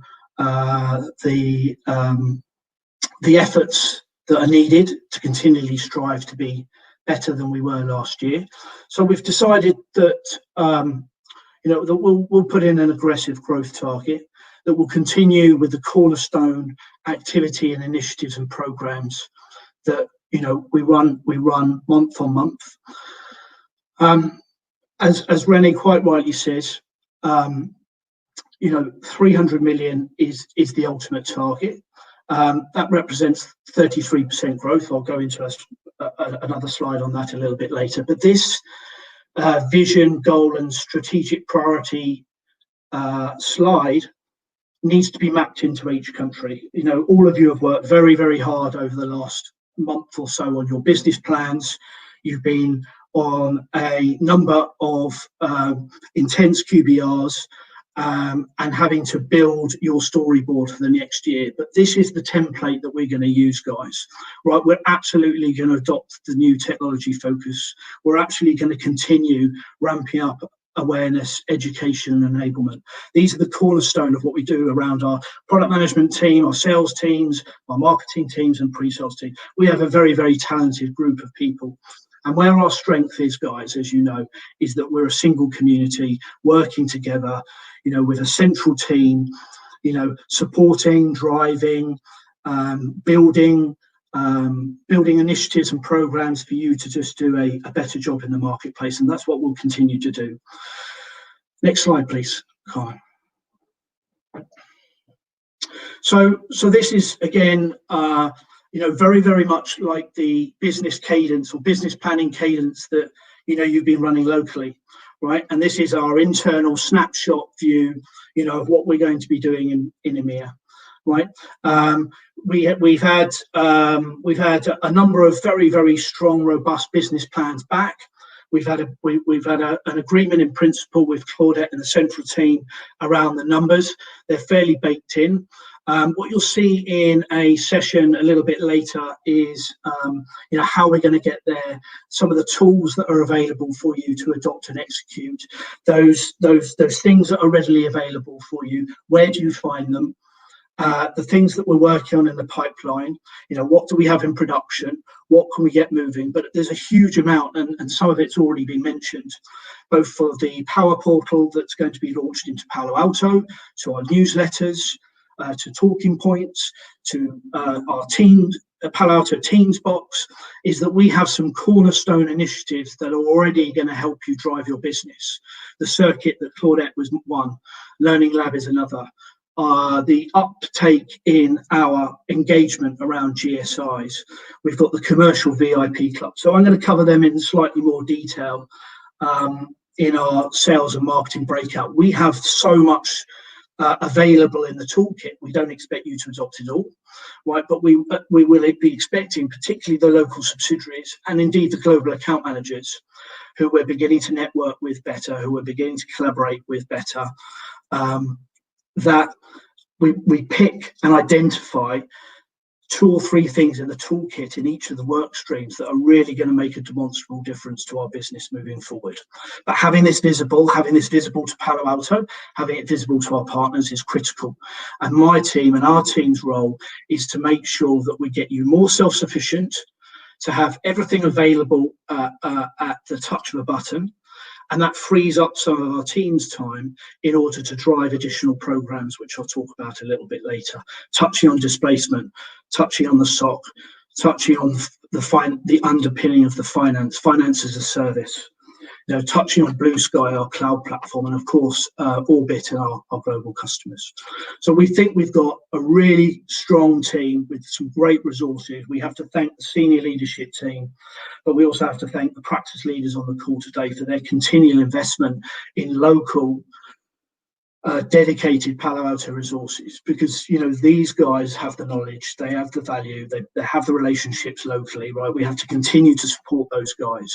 efforts that are needed to continually strive to be better than we were last year. So we've decided that that we'll put in an aggressive growth target that will continue with the cornerstone activity and initiatives and programs that we run month on month. As Rene quite rightly says, 300 million is the ultimate target. That represents 33% growth. I'll go into another slide on that a little bit later. But this vision, goal, and strategic priority slide needs to be mapped into each country. All of you have worked very, very hard over the last month or so on your business plans. You've been on a number of intense QBRs and having to build your storyboard for the next year. But this is the template that we're going to use, guys. Right, we're absolutely going to adopt the new technology focus. We're actually going to continue ramping up awareness, education, and enablement. These are the cornerstone of what we do around our product management team, our sales teams, our marketing teams, and pre-sales team. We have a very, very talented group of people. And where our strength is, guys, as you know, is that we're a single community working together, you know, with a central team, you know, supporting, driving, building initiatives and programs for you to just do a better job in the marketplace. And that's what we'll continue to do. Next slide, please, Carmen. So this is, again, you know, very, very much like the business cadence or business planning cadence that, you know, you've been running locally, right? And this is our internal snapshot view, you know, of what we're going to be doing in EMEA, right? We've had a number of very, very strong, robust business plans back. We've had an agreement in principle with Claudette and the central team around the numbers. They're fairly baked in. What you'll see in a session a little bit later is, you know, how we're going to get there, some of the tools that are available for you to adopt and execute, those things that are readily available for you. Where do you find them? The things that we're working on in the pipeline, you know, what do we have in production? What can we get moving? But there's a huge amount, and some of it's already been mentioned, both for the Power Portal that's going to be launched into PaloAlto, to our newsletters, to talking points, to our teams, PaloAlto Teams box, is that we have some cornerstone initiatives that are already going to help you drive your business. The circuit that Claudette was one, Learning Lab is another. The uptake in our engagement around GSIs. We've got the commercial VIP club. So I'm going to cover them in slightly more detail in our sales and marketing breakout. We have so much available in the toolkit. We don't expect you to adopt it all, right? But we will be expecting, particularly the local subsidiaries and indeed the global account managers, who we're beginning to network with better, who we're beginning to collaborate with better, that we pick and identify 2 or 3 things in the toolkit in each of the work streams that are really going to make a demonstrable difference to our business moving forward. But having this visible to PaloAlto, having it visible to our partners is critical. And my team and our team's role is to make sure that we get you more self-sufficient, to have everything available at the touch of a button. And that frees up some of our team's time in order to drive additional programs, which I'll talk about a little bit later, touching on displacement, touching on the SOC, touching on the underpinning of the finance as a service, you know, touching on Blue Sky, our cloud platform, and of course, Orbit and our global customers. So we think we've got a really strong team with some great resources. We have to thank the senior leadership team, but we also have to thank the practice leaders on the call today for their continual investment in local, dedicated PaloAlto resources, because, you know, these guys have the knowledge, they have the value, they have the relationships locally, right? We have to continue to support those guys.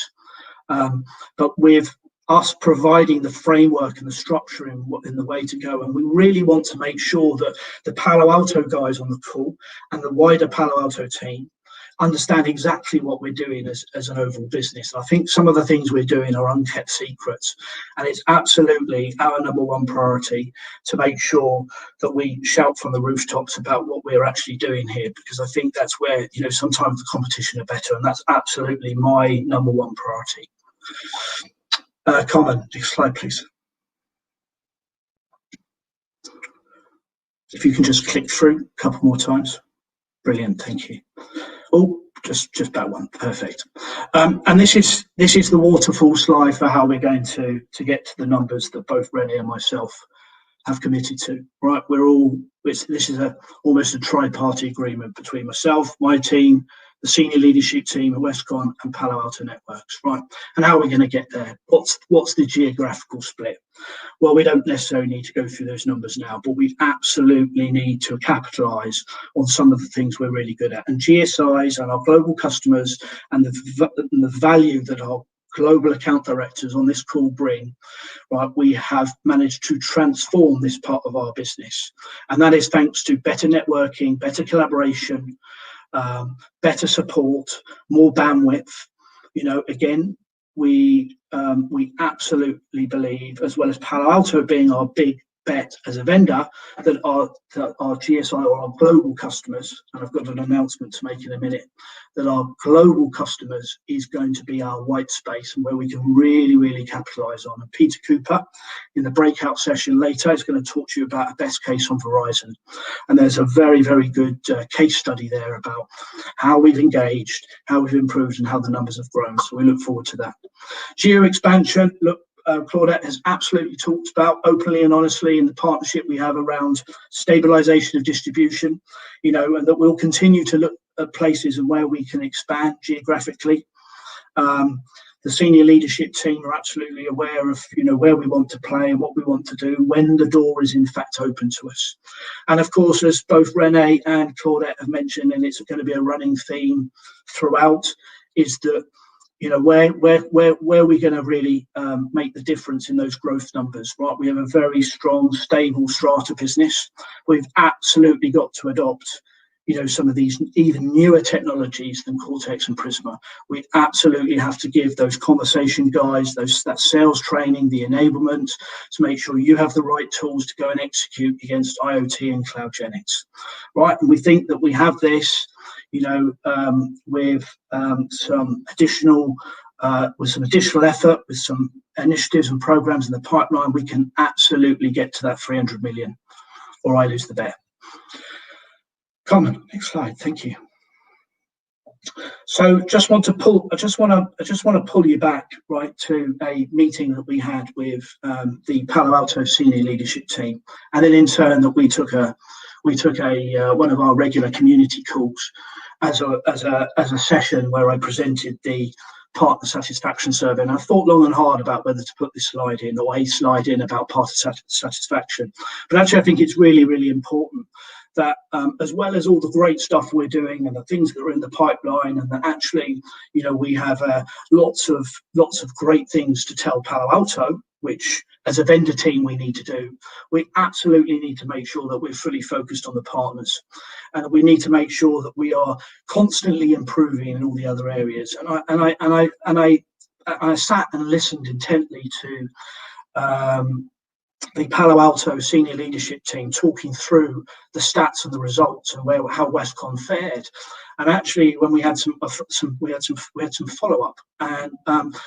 But with us providing the framework and the structure in the way to go, and we really want to make sure that the PaloAlto guys on the call and the wider PaloAlto team understand exactly what we're doing as an overall business. I think some of the things we're doing are unkept secrets, and it's absolutely our number one priority to make sure that we shout from the rooftops about what we're actually doing here, because I think that's where, you know, sometimes the competition are better, and that's absolutely my number one priority. Carmen, next slide, please. If you can just click through a couple more times. Brilliant, thank you. Oh, just that one, perfect. And this is the waterfall slide for how we're going to get to the numbers that both Rennie and myself have committed to. Right, this is almost a tri-party agreement between myself, my team, the senior leadership team at Westcon, and PaloAlto Networks. Right, and how are we going to get there? What's the geographical split? Well, we don't necessarily need to go through those numbers now, but we absolutely need to capitalise on some of the things we're really good at. And GSIs and our global customers and the value that our global account directors on this call bring, right, we have managed to transform this part of our business. And that is thanks to better networking, better collaboration, better support, more bandwidth. You know, again, we absolutely believe, as well as PaloAlto being our big bet as a vendor, that our GSI or our global customers, and I've got an announcement to make in a minute, that our global customers is going to be our white space and where we can really capitalize on. And Peter Cooper in the breakout session later is going to talk to you about a best case on Verizon. And there's a very good case study there about how we've engaged, how we've improved, and how the numbers have grown. So we look forward to that. Geo expansion, look, Claudette has absolutely talked about openly and honestly in the partnership we have around stabilization of distribution, you know, and that we'll continue to look at places and where we can expand geographically. The senior leadership team are absolutely aware of, you know, where we want to play and what we want to do when the door is in fact open to us. And of course, as both Renee and Claudette have mentioned, and it's going to be a running theme throughout, is that, you know, where are we going to really make the difference in those growth numbers, right? We have a very strong, stable strata business. We've absolutely got to adopt, you know, some of these even newer technologies than Cortex and Prisma. We absolutely have to give those conversation guys, that sales training, the enablement to make sure you have the right tools to go and execute against IoT and CloudGenix, right? And we think that we have this, you know, with some additional effort, with some initiatives and programs in the pipeline, we can absolutely get to that 300 million, or I lose the bet. Common, next slide, thank you. So I just want to pull you back, right, to a meeting that we had with the PaloAlto senior leadership team, and then in turn that we took one of our regular community calls as a session where I presented the partner satisfaction survey. And I thought long and hard about whether to put this slide in or a slide in about partner satisfaction. But actually, I think it's really important that as well as all the great stuff we're doing and the things that are in the pipeline, and that actually, you know, we have lots of great things to tell PaloAlto, which as a vendor team we need to do. We absolutely need to make sure that we're fully focused on the partners, and we need to make sure that we are constantly improving in all the other areas. And I sat and listened intently to the PaloAlto senior leadership team talking through the stats and the results and how Westcon fared. And actually, when we had some follow-up, and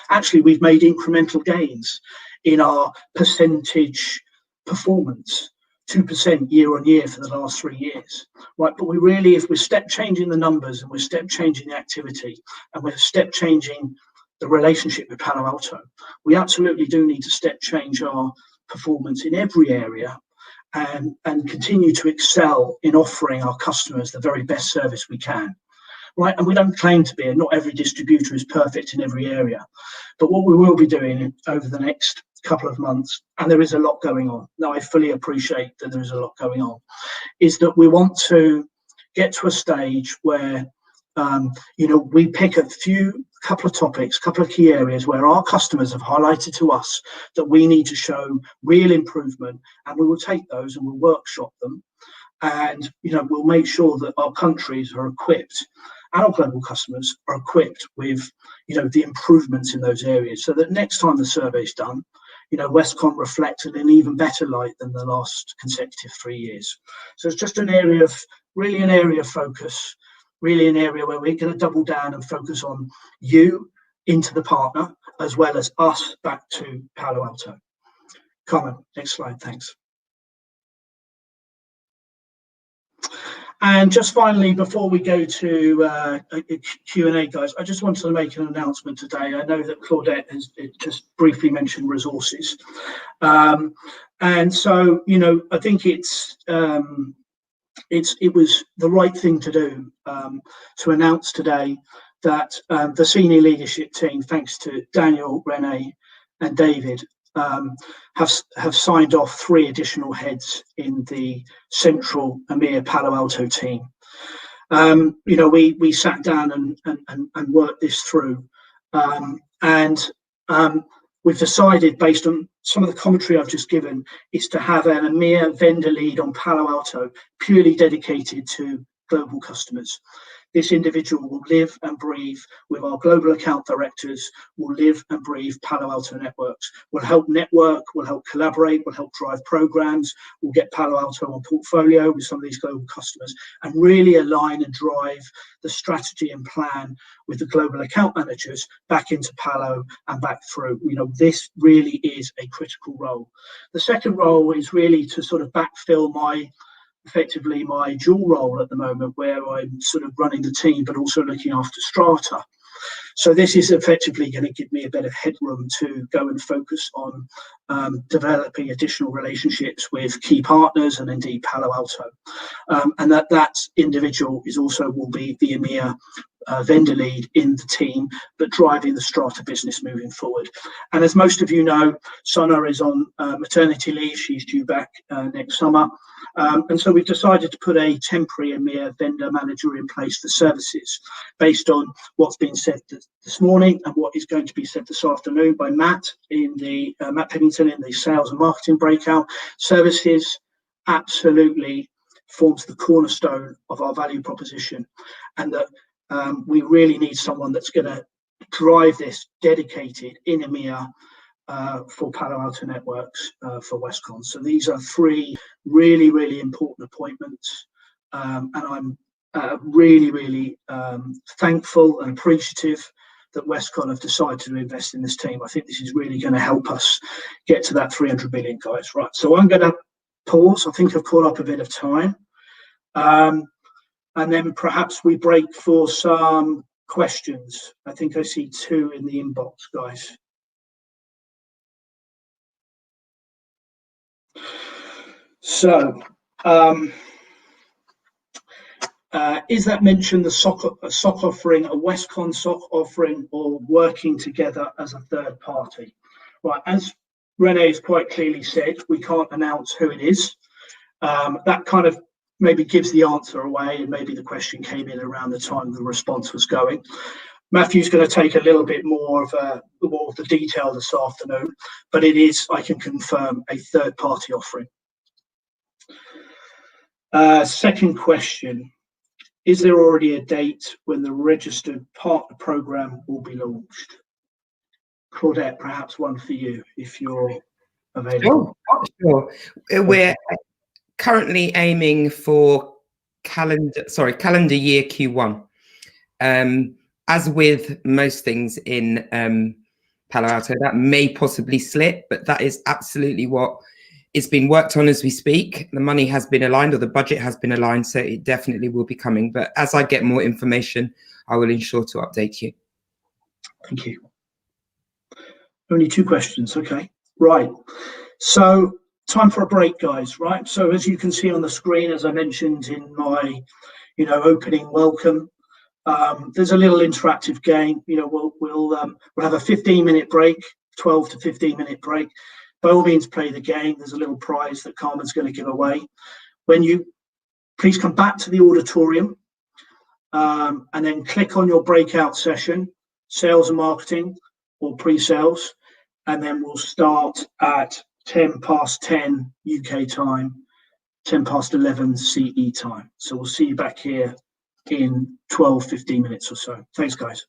actually we've made incremental gains in our percentage performance, 2% year on year for the last 3 years, right? But we really, if we're step changing the numbers and we're step changing the activity and we're step changing the relationship with PaloAlto, we absolutely do need to step change our performance in every area and continue to excel in offering our customers the very best service we can, right? And we don't claim to be, and not every distributor is perfect in every area, but what we will be doing over the next couple of months, and there is a lot going on, now I fully appreciate that there is a lot going on, is that we want to get to a stage where you know, we pick a couple of topics, couple of key areas where our customers have highlighted to us that we need to show real improvement, and we will take those and we'll workshop them, and you know, we'll make sure that our countries are equipped and our global customers are equipped with, you know, the improvements in those areas, so that next time the survey's done, you know, Westcon reflects in an even better light than the last consecutive 3 years. So it's just an area of focus, really an area where we're going to double down and focus on you into the partner, as well as us back to PaloAlto. Carmen, next slide, thanks. And just finally, before we go to Q&A, guys, I just wanted to make an announcement today. I know that Claudette has just briefly mentioned resources. And so, you know, I think it was the right thing to do to announce today that the senior leadership team, thanks to Daniel, Renee and David, have signed off 3 additional heads in the central EMEA PaloAlto team. You know, we sat down and worked this through, and we've decided, based on some of the commentary I've just given, is to have an EMEA vendor lead on PaloAlto, purely dedicated to global customers. This individual will live and breathe with our global account directors, will live and breathe PaloAlto networks, will help network, will help collaborate, will help drive programs, will get PaloAlto on portfolio with some of these global customers, and really align and drive the strategy and plan with the global account managers back into Palo and back through. This really is a critical role. The second role is really to sort of backfill effectively my dual role at the moment, where I'm sort of running the team but also looking after Strata. So this is effectively going to give me a bit of headroom to go and focus on developing additional relationships with key partners and indeed PaloAlto. And that individual will be the EMEA vendor lead in the team, but driving the Strata business moving forward. And as most of you know, Sana is on maternity leave. She's due back next summer. And so we've decided to put a temporary EMEA vendor manager in place for services based on what's been said this morning and what is going to be said this afternoon by Matt Pennington in the sales and marketing breakout. Services absolutely forms the cornerstone of our value proposition, and that we really need someone that's going to drive this dedicated in EMEA for PaloAlto Networks for Westcon. So these are three really, really important appointments, and I'm really thankful and appreciative that Westcon have decided to invest in this team. I think this is really going to help us get to that 300 million, guys. Right, so I'm going to pause. I think I've caught up a bit of time. And then perhaps we break for some questions. I think I see two in the inbox, guys. So, is that mentioned the SOC offering, a Westcon SOC offering, or working together as a third party? Right, as Renee has quite clearly said, we can't announce who it is. That kind of maybe gives the answer away, and maybe the question came in around the time the response was going. Matthew's going to take a little bit more of the detail this afternoon, but it is, I can confirm, a third-party offering. Second question, is there already a date when the registered partner program will be launched? Claudette, perhaps one for you, if you're available. Sure. We're currently aiming for calendar year Q1. As with most things in PaloAlto, that may possibly slip, but that is absolutely what is being worked on as we speak. The money has been aligned, or the budget has been aligned, so it definitely will be coming. But as I get more information, I will ensure to update you. Thank you. Only two questions, okay. Right, so time for a break, guys, right? So as you can see on the screen, as I mentioned in my, opening welcome, there's a little interactive game. We'll have a 15-minute break, 12 to 15-minute break. By all means, play the game. There's a little prize that Carmen's going to give away. Please come back to the auditorium and then click on your breakout session, sales and marketing or pre-sales, and then we'll start at 10 past 10 UK time, 10 past 11 CE time. So we'll see you back here in 12, 15 minutes or so. Thanks, guys.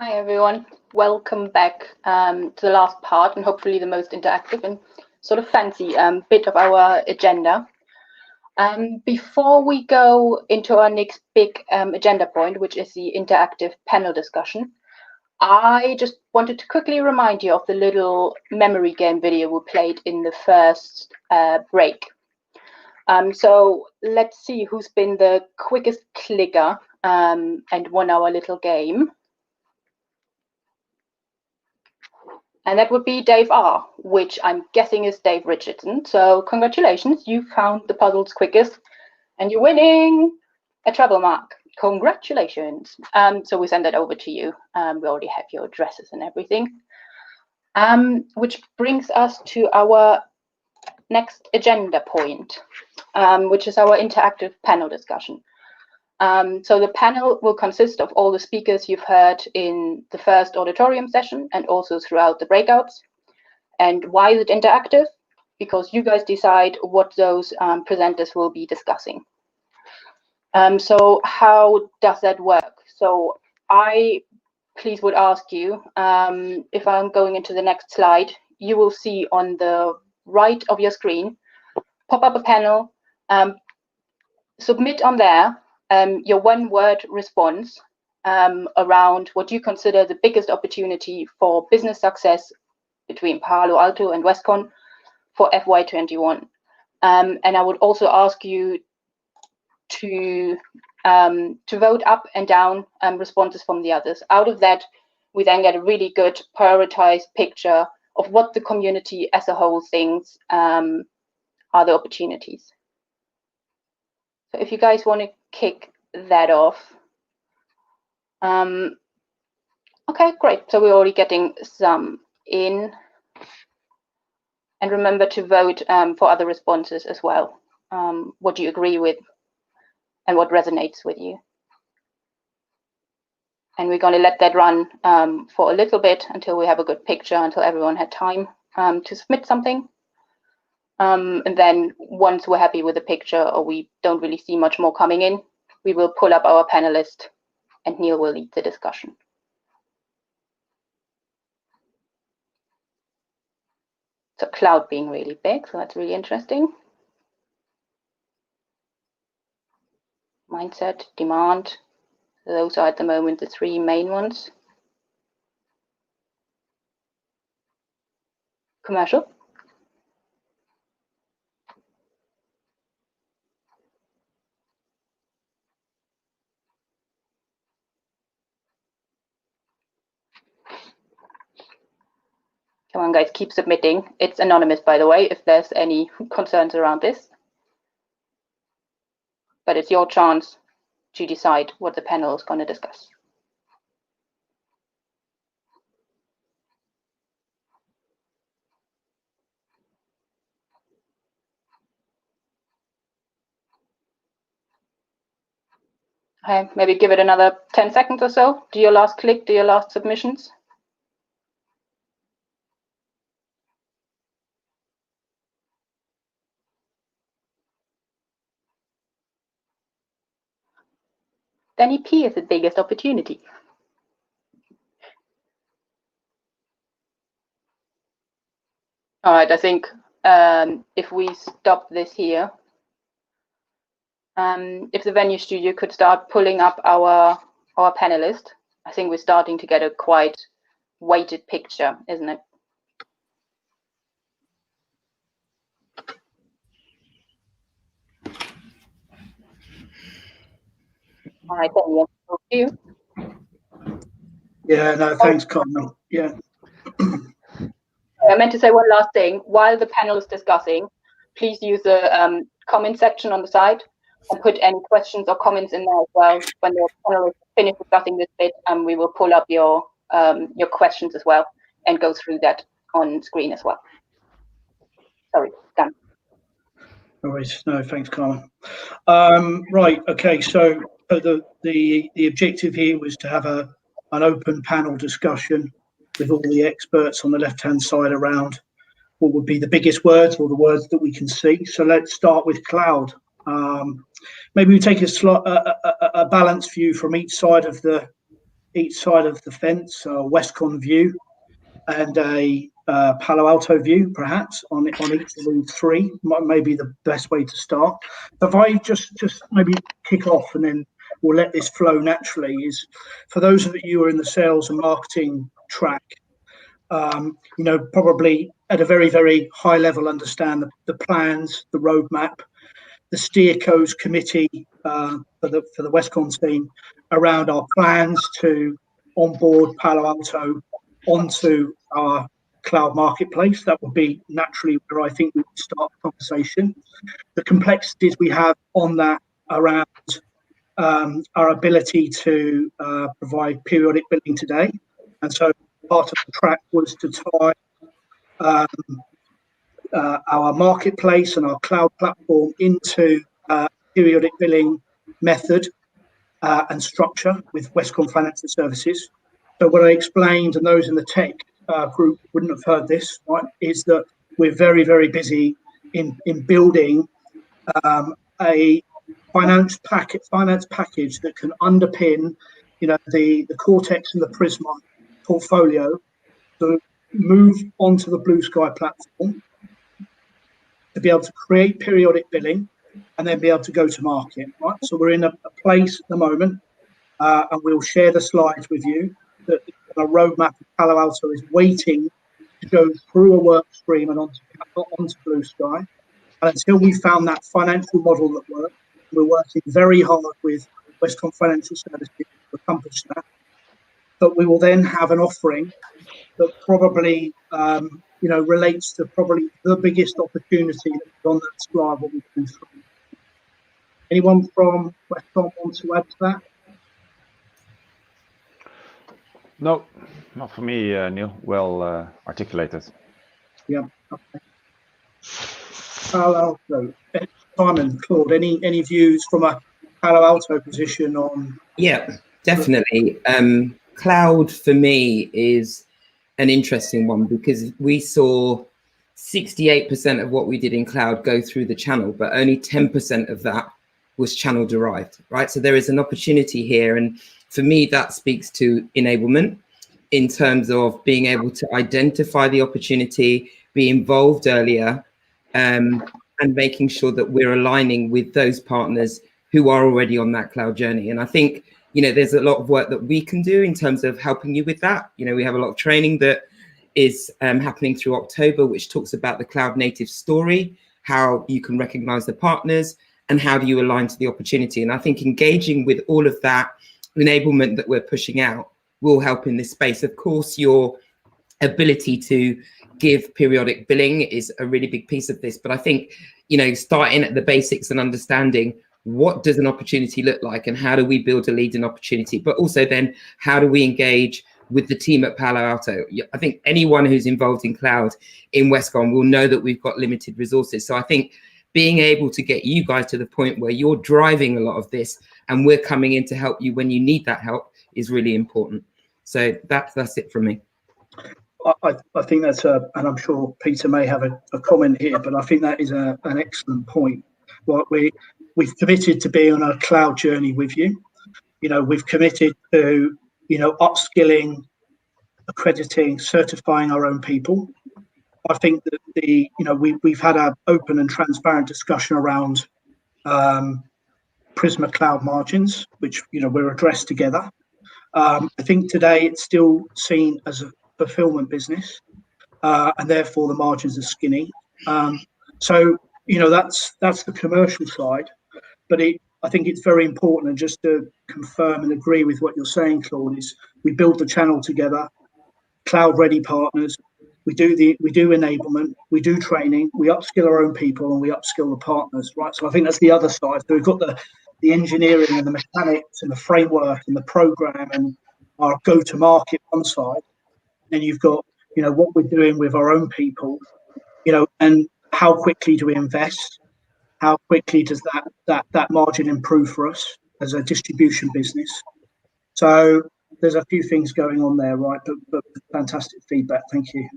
Hi everyone, welcome back to the last part and hopefully the most interactive and sort of fancy bit of our agenda. Before we go into our next big agenda point, which is the interactive panel discussion, I just wanted to quickly remind you of the little memory game video we played in the first break. So let's see who's been the quickest clicker and won our little game. And that would be Dave R, which I'm guessing is Dave Richardson. So congratulations, you found the puzzles quickest and you're winning a travel mark. Congratulations. So we send that over to you. We already have your addresses and everything. Which brings us to our next agenda point, which is our interactive panel discussion. So the panel will consist of all the speakers you've heard in the first auditorium session and also throughout the breakouts. And why is it interactive? Because you guys decide what those presenters will be discussing. So how does that work? So I please would ask you, if I'm going into the next slide, you will see on the right of your screen, pop up a panel, submit on there your one-word response around what you consider the biggest opportunity for business success between Palo Alto and Westcon for FY21. And I would also ask you to vote up and down responses from the others. Out of that, we then get a really good prioritized picture of what the community as a whole thinks are the opportunities. So if you guys want to kick that off. Okay, great. So we're already getting some in. And remember to vote for other responses as well. What do you agree with and what resonates with you? And we're going to let that run for a little bit until we have a good picture, until everyone had time to submit something. And then once we're happy with the picture or we don't really see much more coming in, we will pull up our panelist and Neil will lead the discussion. So cloud being really big, so that's really interesting. Mindset, demand, those are at the moment the three main ones. Commercial. Come on, guys, keep submitting. It's anonymous, by the way, if there's any concerns around this. But it's your chance to decide what the panel is going to discuss. Okay, maybe give it another 10 seconds or so. Do your last click, do your last submissions. Then EP is the biggest opportunity. All right, I think if we stop this here, if the venue studio could start pulling up our panelist, I think we're starting to get a quite weighted picture, isn't it? All right, then we'll talk to you. Yeah, no, thanks, Carmen. Yeah. I meant to say one last thing. While the panel is discussing, please use the comment section on the side and put any questions or comments in there as well. When the panelists finish discussing this bit, we will pull up your questions as well and go through that on screen as well. Sorry, done. All right, no, thanks, Carmen. Right, okay, so the objective here was to have an open panel discussion with all the experts on the left-hand side around what would be the biggest words or the words that we can see. So let's start with cloud. Maybe we take a balanced view from each side of the each side of the fence, a Westcon view and a PaloAlto view, perhaps on each of the three. Might be the best way to start. But if I just maybe kick off, and then we'll let this flow naturally. Is for those of you who are in the sales and marketing track, probably at a very, very high level, understand the plans, the roadmap, the steercos committee for the Westcon team around our plans to onboard PaloAlto onto our cloud marketplace. That would be naturally where I think we would start the conversation. The complexities we have on that around our ability to provide periodic billing today. And so part of the track was to tie our marketplace and our cloud platform into periodic billing method and structure with Westcon Financial Services. So what I explained, and those in the tech group wouldn't have heard this, right, is that we're very, very busy in building a finance package that can underpin, the Cortex and the Prisma portfolio to move onto the Blue Sky platform, to be able to create periodic billing and then be able to go to market, right? So we're in a place at the moment, and we'll share the slides with you, that a roadmap of PaloAlto is waiting to go through a work stream and onto Blue Sky. And until we found that financial model that works, we're working very hard with Westcon Financial Services to accomplish that. But we will then have an offering that probably relates to probably the biggest opportunity that's on that slide what we've been through. Anyone from Westcon want to add to that? No, not for me, Neil. Well articulated. Yeah. Okay. PaloAlto. Simon, Claude, any views from a PaloAlto position on? Yeah, definitely. Cloud for me is an interesting one, because we saw 68% of what we did in cloud go through the channel, but only 10% of that was channel derived, right? So there is an opportunity here. And for me, that speaks to enablement in terms of being able to identify the opportunity, be involved earlier, and making sure that we're aligning with those partners who are already on that cloud journey. And I think, there's a lot of work that we can do in terms of helping you with that. We have a lot of training that is happening through October, which talks about the cloud native story, how you can recognize the partners, and how do you align to the opportunity. And I think engaging with all of that enablement that we're pushing out will help in this space. Of course, your ability to give periodic billing is a really big piece of this. But I think, starting at the basics and understanding what does an opportunity look like and how do we build a lead in opportunity, but also then how do we engage with the team at PaloAlto. I think anyone who's involved in cloud in Westcon will know that we've got limited resources. So I think being able to get you guys to the point where you're driving a lot of this and we're coming in to help you when you need that help is really important. So that's it from me. I think that's and I'm sure Peter may have a comment here, but I think that is an excellent point. What we've committed to be on a cloud journey with you. We've committed to upskilling, accrediting, certifying our own people. I think that we've had an open and transparent discussion around Prisma cloud margins, which we're addressed together. I think today it's still seen as a fulfillment business, and therefore the margins are skinny. So that's the commercial side, but I think it's very important, and just to confirm and agree with what you're saying, Claude, is we build the channel together, cloud ready partners. We do enablement, we do training, we upskill our own people, and we upskill the partners, right? So I think that's the other side. So we've got the engineering and the mechanics and the framework and the program and our go-to-market one side. Then you've got what we're doing with our own people, and how quickly do we invest? How quickly does that margin improve for us as a distribution business? So there's a few things going on there, right? But fantastic feedback. Thank you.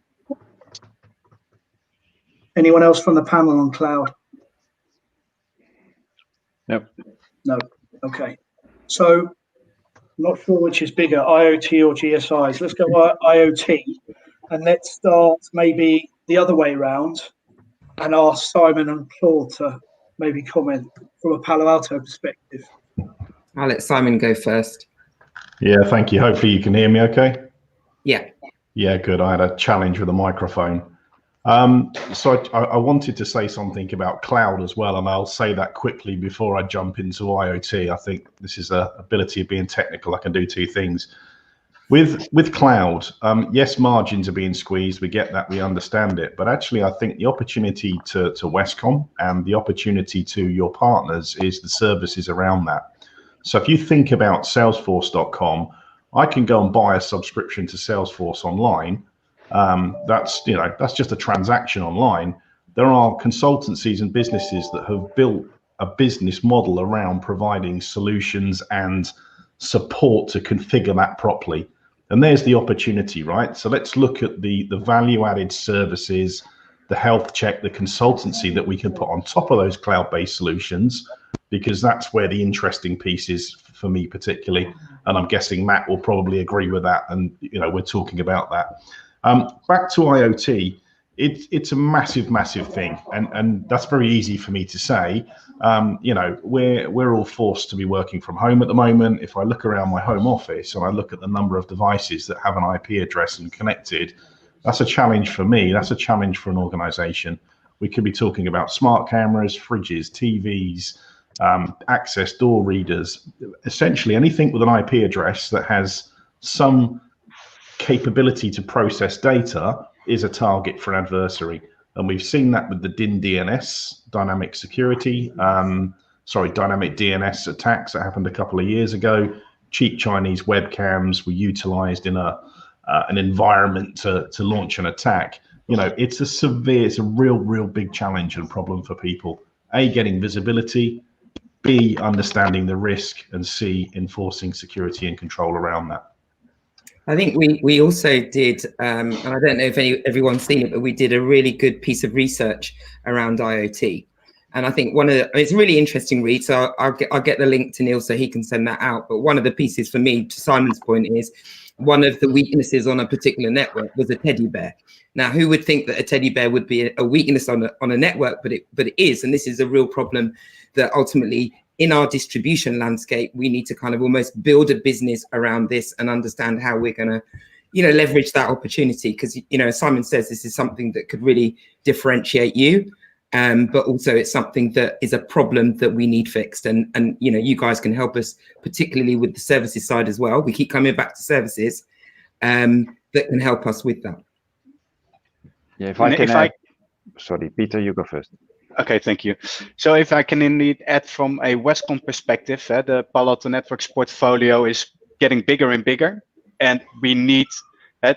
Anyone else from the panel on cloud? Nope. No. Okay. So not sure which is bigger, IoT or GSIs. Let's go IoT, and let's start maybe the other way around and ask Simon and Claude to maybe comment from a PaloAlto perspective. I'll let Simon go first. Yeah, thank you. Hopefully you can hear me okay. Yeah. Yeah, good. I had a challenge with the microphone. So I wanted to say something about cloud as well, and I'll say that quickly before I jump into IoT. I think this is an ability of being technical. I can do two things. With cloud, yes, margins are being squeezed. We get that, we understand it. But actually, I think the opportunity to Westcon and the opportunity to your partners is the services around that. So if you think about Salesforce.com, I can go and buy a subscription to Salesforce online. That's just a transaction online. There are consultancies and businesses that have built a business model around providing solutions and support to configure that properly. And there's the opportunity, right? So let's look at the value added services, the health check, the consultancy that we can put on top of those cloud-based solutions, because that's where the interesting piece is for me particularly. And I'm guessing Matt will probably agree with that. And, we're talking about that. Back to IoT, it's a massive thing. And that's very easy for me to say. We're all forced to be working from home at the moment. If I look around my home office and I look at the number of devices that have an IP address and connected, that's a challenge for me. That's a challenge for an organization. We could be talking about smart cameras, fridges, TVs, access door readers, essentially anything with an IP address that has some capability to process data is a target for an adversary. And we've seen that with the DNS, dynamic DNS attacks that happened a couple of years ago. Cheap Chinese webcams were utilized in an environment to launch an attack. It's a real big challenge and problem for people. A, getting visibility, B, understanding the risk, and C, enforcing security and control around that. I think we also did, and I don't know if everyone's seen it, but we did a really good piece of research around IoT. And I think it's a really interesting read. So I'll get the link to Neil so he can send that out. But one of the pieces for me, to Simon's point, is one of the weaknesses on a particular network was a teddy bear. Now, who would think that a teddy bear would be a weakness on a network? But it is, and this is a real problem that ultimately, in our distribution landscape, we need to kind of almost build a business around this and understand how we're going to, leverage that opportunity. Because, as Simon says, this is something that could really differentiate you. But also it's something that is a problem that we need fixed. And you guys can help us, particularly with the services side as well. We keep coming back to services that can help us with that. Yeah, sorry, Peter, you go first. Okay, thank you. So if I can indeed add from a Westcon perspective, the PaloAlto Networks portfolio is getting bigger and bigger. And we need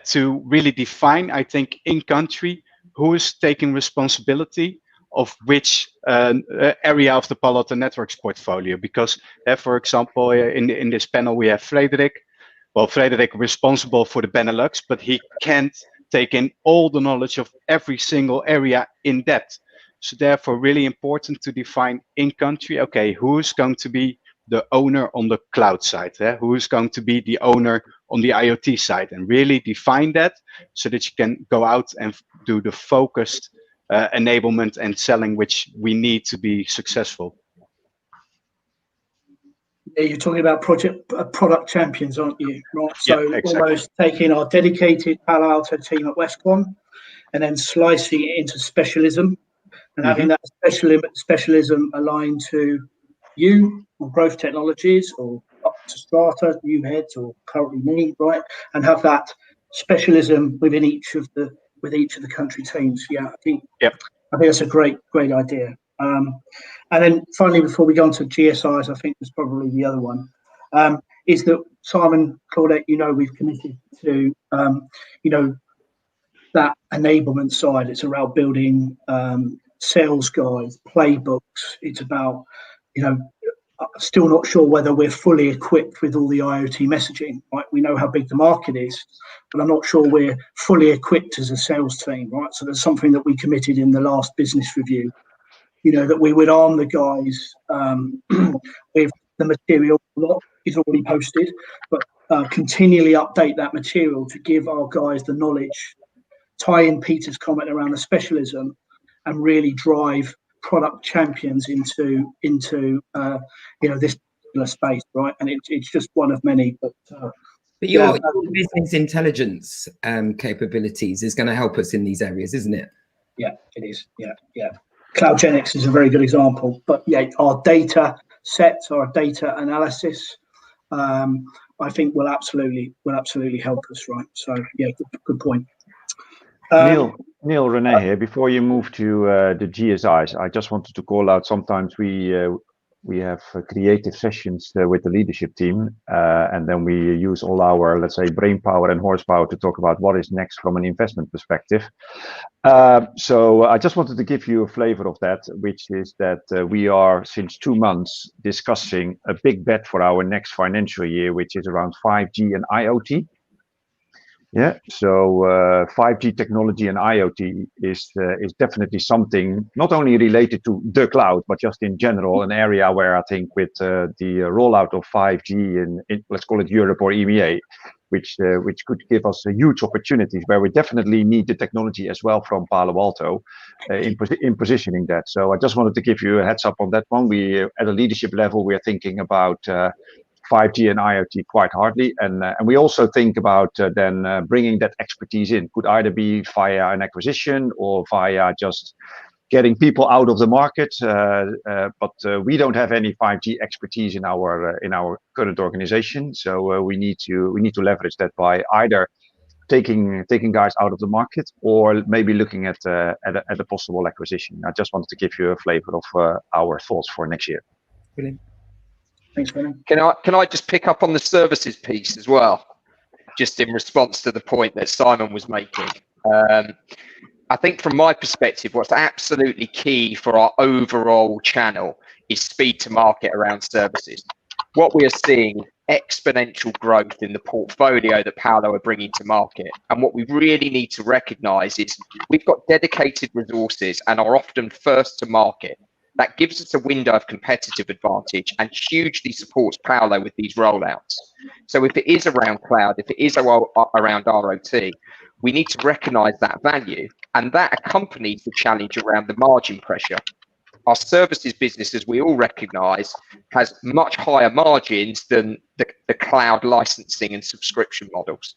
to really define, I think, in country, who is taking responsibility of which area of the PaloAlto Networks portfolio. Because, for example, in this panel, we have Frederik. Well, Frederik responsible for the Benelux, but he can't take in all the knowledge of every single area in depth. So therefore, really important to define in country, okay, who's going to be the owner on the cloud side? Who's going to be the owner on the IoT side? And really define that so that you can go out and do the focused enablement and selling, which we need to be successful. Yeah, you're talking about product champions, aren't you? Right. So yeah, exactly. Almost taking our dedicated PaloAlto team at Westcon and then slicing it into specialism. And having that specialism aligned to you or growth technologies or up to Strata, new heads, or currently me, right? And have that specialism within each of the country teams. Yeah, I think that's a great idea. And then finally, before we go on to GSIs, I think there's probably the other one. Is that Simon, Claudette, we've committed to that enablement side. It's around building sales guides, playbooks. It's about, still not sure whether we're fully equipped with all the IoT messaging, right? We know how big the market is, but I'm not sure we're fully equipped as a sales team, right? So there's something that we committed in the last business review, that we would arm the guys with the material. A lot is already posted, but continually update that material to give our guys the knowledge, tie in Peter's comment around the specialism, and really drive product champions into this particular space, right? And it's just one of many. But your business intelligence capabilities is going to help us in these areas, isn't it? Yeah, it is. Yeah. CloudGenix is a very good example. But yeah, our data sets, our data analysis, I think will absolutely help us, right? So yeah, good point. Neil, René here. Before you move to the GSIs, I just wanted to call out. Sometimes we have creative sessions with the leadership team, and then we use all our, let's say, brain power and horsepower to talk about what is next from an investment perspective. So I just wanted to give you a flavor of that, which is that we are since 2 months discussing a big bet for our next financial year, which is around 5G and IoT. Yeah, so 5G technology and IoT is definitely something not only related to the cloud, but just in general, an area where I think with the rollout of 5G in let's call it Europe or EMEA, which could give us a huge opportunities where we definitely need the technology as well from PaloAlto in positioning that. So I just wanted to give you a heads up on that one. We at a leadership level, we are thinking about 5G and IoT quite hardly, and we also think about then bringing that expertise in. Could either be via an acquisition or via just getting people out of the market. But we don't have any 5G expertise in our current organization, so we need to leverage that by either taking guys out of the market or maybe looking at a possible acquisition. I just wanted to give you a flavor of our thoughts for next year. Brilliant. Thanks, René. Can I just pick up on the services piece as well, just in response to the point that Simon was making? I think from my perspective, what's absolutely key for our overall channel is speed to market around services. What we are seeing exponential growth in the portfolio that Palo are bringing to market, and what we really need to recognize is we've got dedicated resources and are often first to market. That gives us a window of competitive advantage and hugely supports Palo with these rollouts. So if it is around cloud, if it is around ROT, we need to recognize that value, and that accompanies the challenge around the margin pressure. Our services business, as we all recognize, has much higher margins than the cloud licensing and subscription models.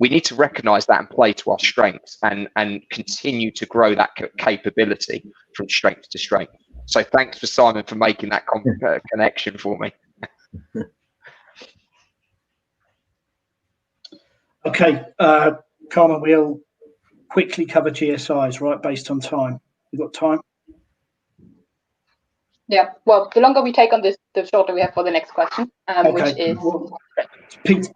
We need to recognize that and play to our strengths and continue to grow that capability from strength to strength. So thanks for Simon for making that connection for me. Okay, Carmen, we'll quickly cover GSIs, right, based on time. We've got time? Yeah, well, the longer we take on this, the shorter we have for the next question, which is...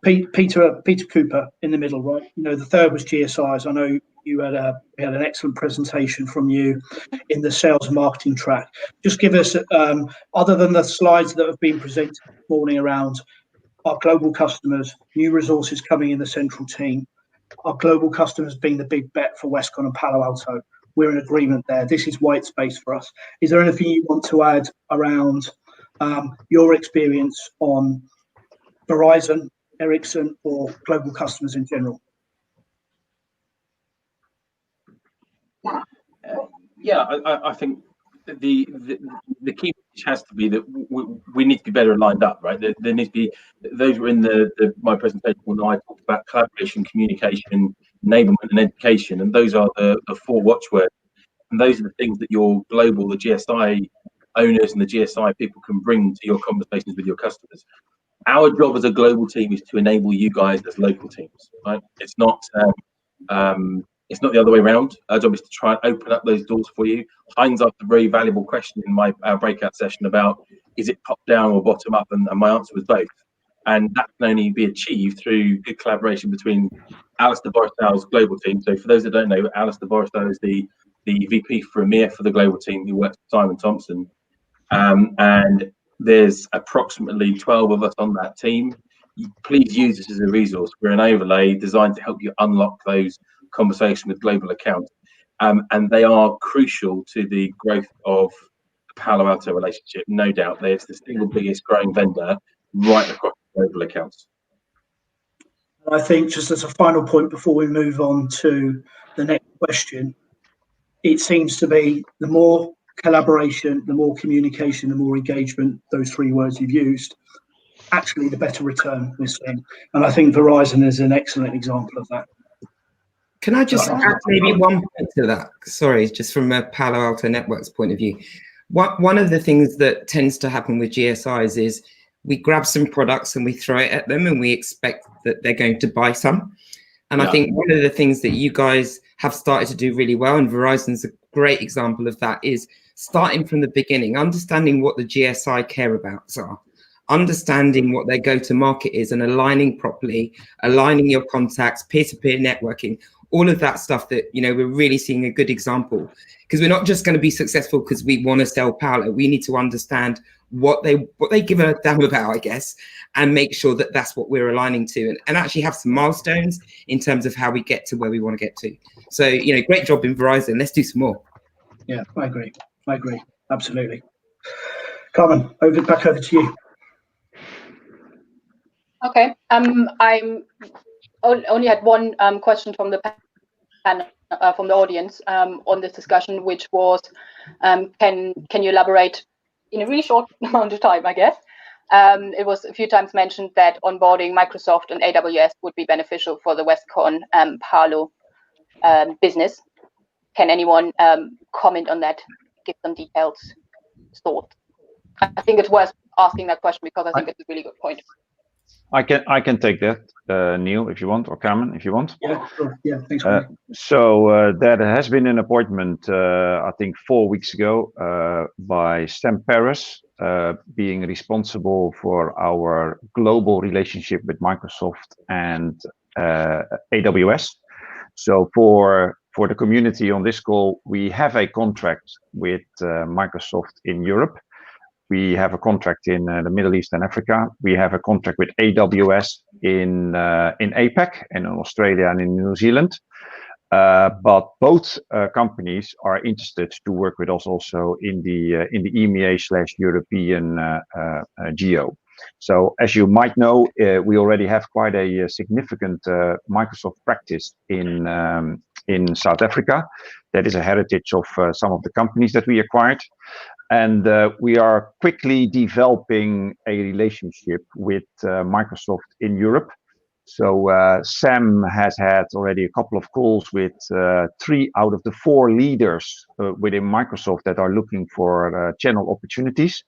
Peter Cooper in the middle, right? You know, the third was GSIs. I know we had an excellent presentation from you in the sales and marketing track. Just give us, other than the slides that have been presented this morning around our global customers, new resources coming in the central team, our global customers being the big bet for Westcon and PaloAlto. We're in agreement there. This is white space for us. Is there anything you want to add around your experience on Verizon, Ericsson, or global customers in general? Yeah, I think the key has to be that we need to be better lined up, right? There needs to be, those were in my presentation when I talked about collaboration, communication, enablement, and education, and those are the 4 watchwords. And those are the things that your global, the GSI owners and the GSI people can bring to your conversations with your customers. Our job as a global team is to enable you guys as local teams, right? It's not the other way around. Our job is to try and open up those doors for you. Heinz asked a very valuable question in my breakout session about, is it top down or bottom up? And my answer was both. And that can only be achieved through good collaboration between Alistair Borstow's global team. So for those that don't know, Alistair Borstow is the VP for EMEA for the global team who works with Simon Thompson. And there's approximately 12 of us on that team. Please use this as a resource. We're an overlay designed to help you unlock those conversations with global accounts. And they are crucial to the growth of Palo Alto relationship, no doubt it's the single biggest growing vendor right across global accounts. I think just as a final point before we move on to the next question, it seems to be the more collaboration, the more communication, the more engagement, those three words you've used, actually the better return we're seeing. And I think Verizon is an excellent example of that. Can I just add maybe one point to that? Sorry, just from a Palo Alto Networks point of view. One of the things that tends to happen with GSIs is we grab some products and we throw it at them and we expect that they're going to buy some. And I think one of the things that you guys have started to do really well, and Verizon's a great example of that, is starting from the beginning, understanding what the GSI care about are, understanding what their go-to-market is and aligning properly, aligning your contacts, peer-to-peer networking, all of that stuff that, you know, we're really seeing a good example. Because we're not just going to be successful because we want to sell Palo. We need to understand what they give a damn about, I guess, and make sure that that's what we're aligning to, and actually have some milestones in terms of how we get to where we want to get to. So, you know, great job in Verizon. Let's do some more. Yeah, I agree. Absolutely. Carmen, back over to you. Okay. I'm only had one question from the panel, from the audience on this discussion, which was, can you elaborate in a really short amount of time, I guess? It was a few times mentioned that onboarding Microsoft and AWS would be beneficial for the Westcon Palo business. Can anyone comment on that? Give some details, thoughts. I think it's worth asking that question because I think it's a really good point. I can take that, Neil, if you want, or Carmen, if you want. Yeah, sure. Yeah, thanks. So there has been an appointment, I think 4 weeks ago, by Sam Paris, being responsible for our global relationship with Microsoft and AWS. So for the community on this call, we have a contract with Microsoft in Europe. We have a contract in the Middle East and Africa. We have a contract with AWS in APAC and in Australia and in New Zealand. But both companies are interested to work with us also in the EMEA/European geo. So as you might know, we already have quite a significant Microsoft practice in South Africa. That is a heritage of some of the companies that we acquired. And we are quickly developing a relationship with Microsoft in Europe. So Sam has had already a couple of calls with 3 out of the 4 leaders within Microsoft that are looking for channel opportunities.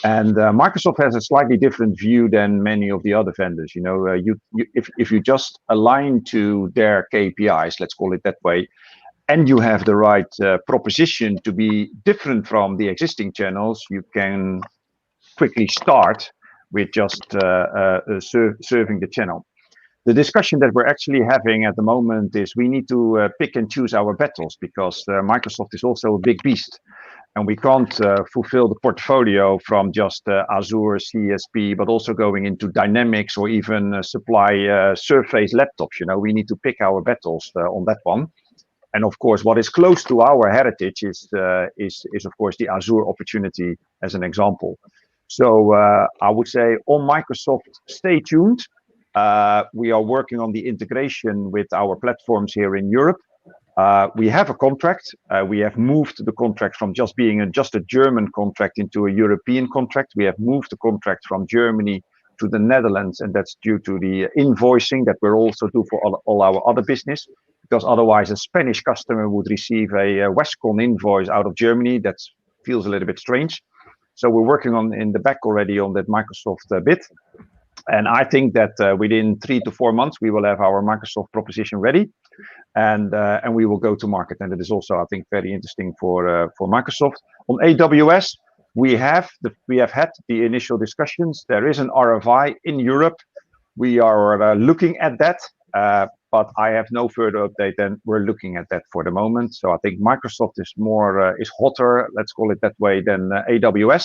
And Microsoft has a slightly different view than many of the other vendors. You know, if you just align to their KPIs, let's call it that way, and you have the right proposition to be different from the existing channels, you can quickly start with just serving the channel. The discussion that we're actually having at the moment is we need to pick and choose our battles, because Microsoft is also a big beast. And we can't fulfill the portfolio from just Azure, CSP, but also going into Dynamics or even supply Surface laptops. You know, we need to pick our battles on that one. And of course, what is close to our heritage is of course the Azure opportunity as an example. So I would say on Microsoft, stay tuned. We are working on the integration with our platforms here in Europe. We have a contract. We have moved the contract from just being just a German contract into a European contract. We have moved the contract from Germany to the Netherlands, and that's due to the invoicing that we're also do for all our other business. Because otherwise a Spanish customer would receive a Westcon invoice out of Germany. That feels a little bit strange. So we're working on in the back already on that Microsoft bit. And I think that within 3 to 4 months, we will have our Microsoft proposition ready, and we will go to market. And it is also, I think, very interesting for Microsoft. On AWS, we have had the initial discussions. There is an RFI in Europe. We are looking at that, but I have no further update than we're looking at that for the moment. So I think Microsoft is more is hotter, let's call it that way, than AWS.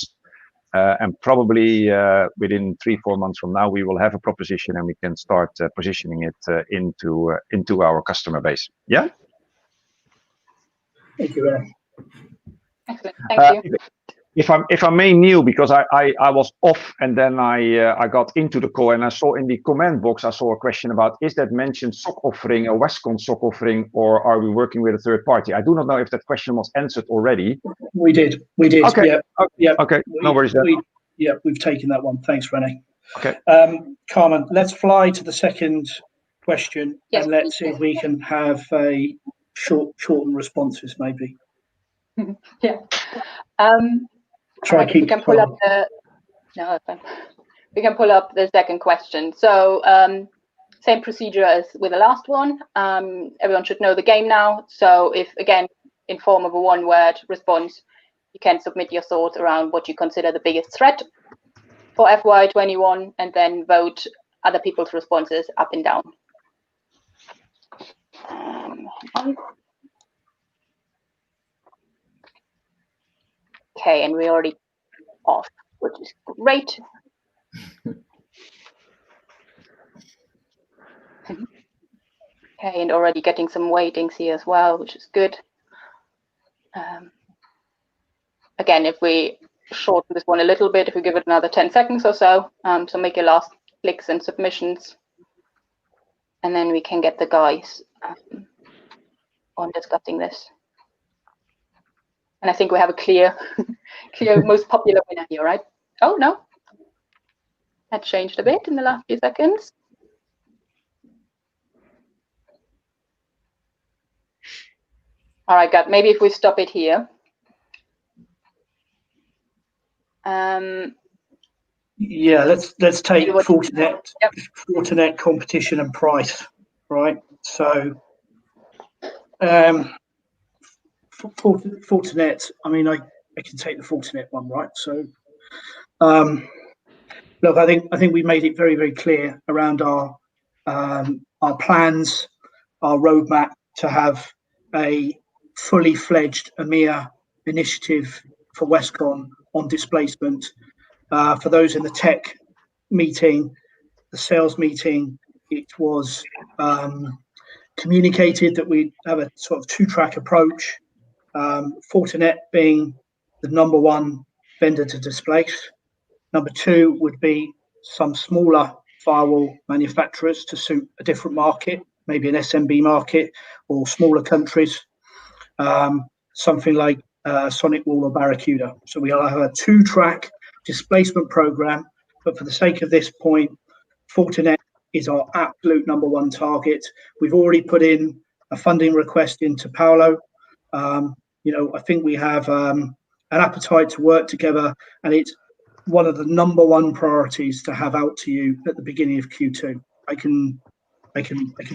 And probably within 3-4 months from now, we will have a proposition and we can start positioning it into our customer base. Yeah. Thank you. Excellent. Thank you. If I may, Neil, because I was off and then I got into the call and I saw in the comment box I saw a question about, is that mentioned SOC offering a Westcon SOC offering, or are we working with a third party? I do not know if that question was answered already. We did. Okay. Yeah. Okay. No worries then. We've taken that one. Thanks, Renee. Okay. Carmen, let's fly to the second question, Yes, and let's see if we can have a shortened responses, maybe. Yeah. Try to keep. We can pull up the. No, that's fine. We can pull up the second question. So same procedure as with the last one. Everyone should know the game now. So if, again, in form of a one-word response, you can submit your thoughts around what you consider the biggest threat for FY21, and then vote other people's responses up and down. Okay, and we're already off, which is great. Okay, and already getting some weightings here as well, which is good. Again, if we shorten this one a little bit, if we give it another 10 seconds or so, so make your last clicks and submissions, and then we can get the guys on discussing this. And I think we have a clear most popular winner here, right? Oh, no. That changed a bit in the last few seconds. All right, Gab, maybe if we stop it here. Yeah, let's take Fortinet, Yep. Fortinet competition and price, right? So Fortinet, I mean, I can take the Fortinet one, right? So look, I think we made it very, very clear around our plans, our roadmap to have a fully fledged EMEA initiative for Westcon on displacement. For those in the tech meeting, the sales meeting, it was communicated that we have a sort of two-track approach. Fortinet being the number one vendor to displace. Number two would be some smaller firewall manufacturers to suit a different market, maybe an SMB market or smaller countries, something like Sonic Wall or Barracuda. So we'll have a two-track displacement program, but for the sake of this point, Fortinet is our absolute number one target. We've already put in a funding request into PaloAlto. I think we have an appetite to work together, and it's one of the number one priorities to have out to you at the beginning of Q2. I can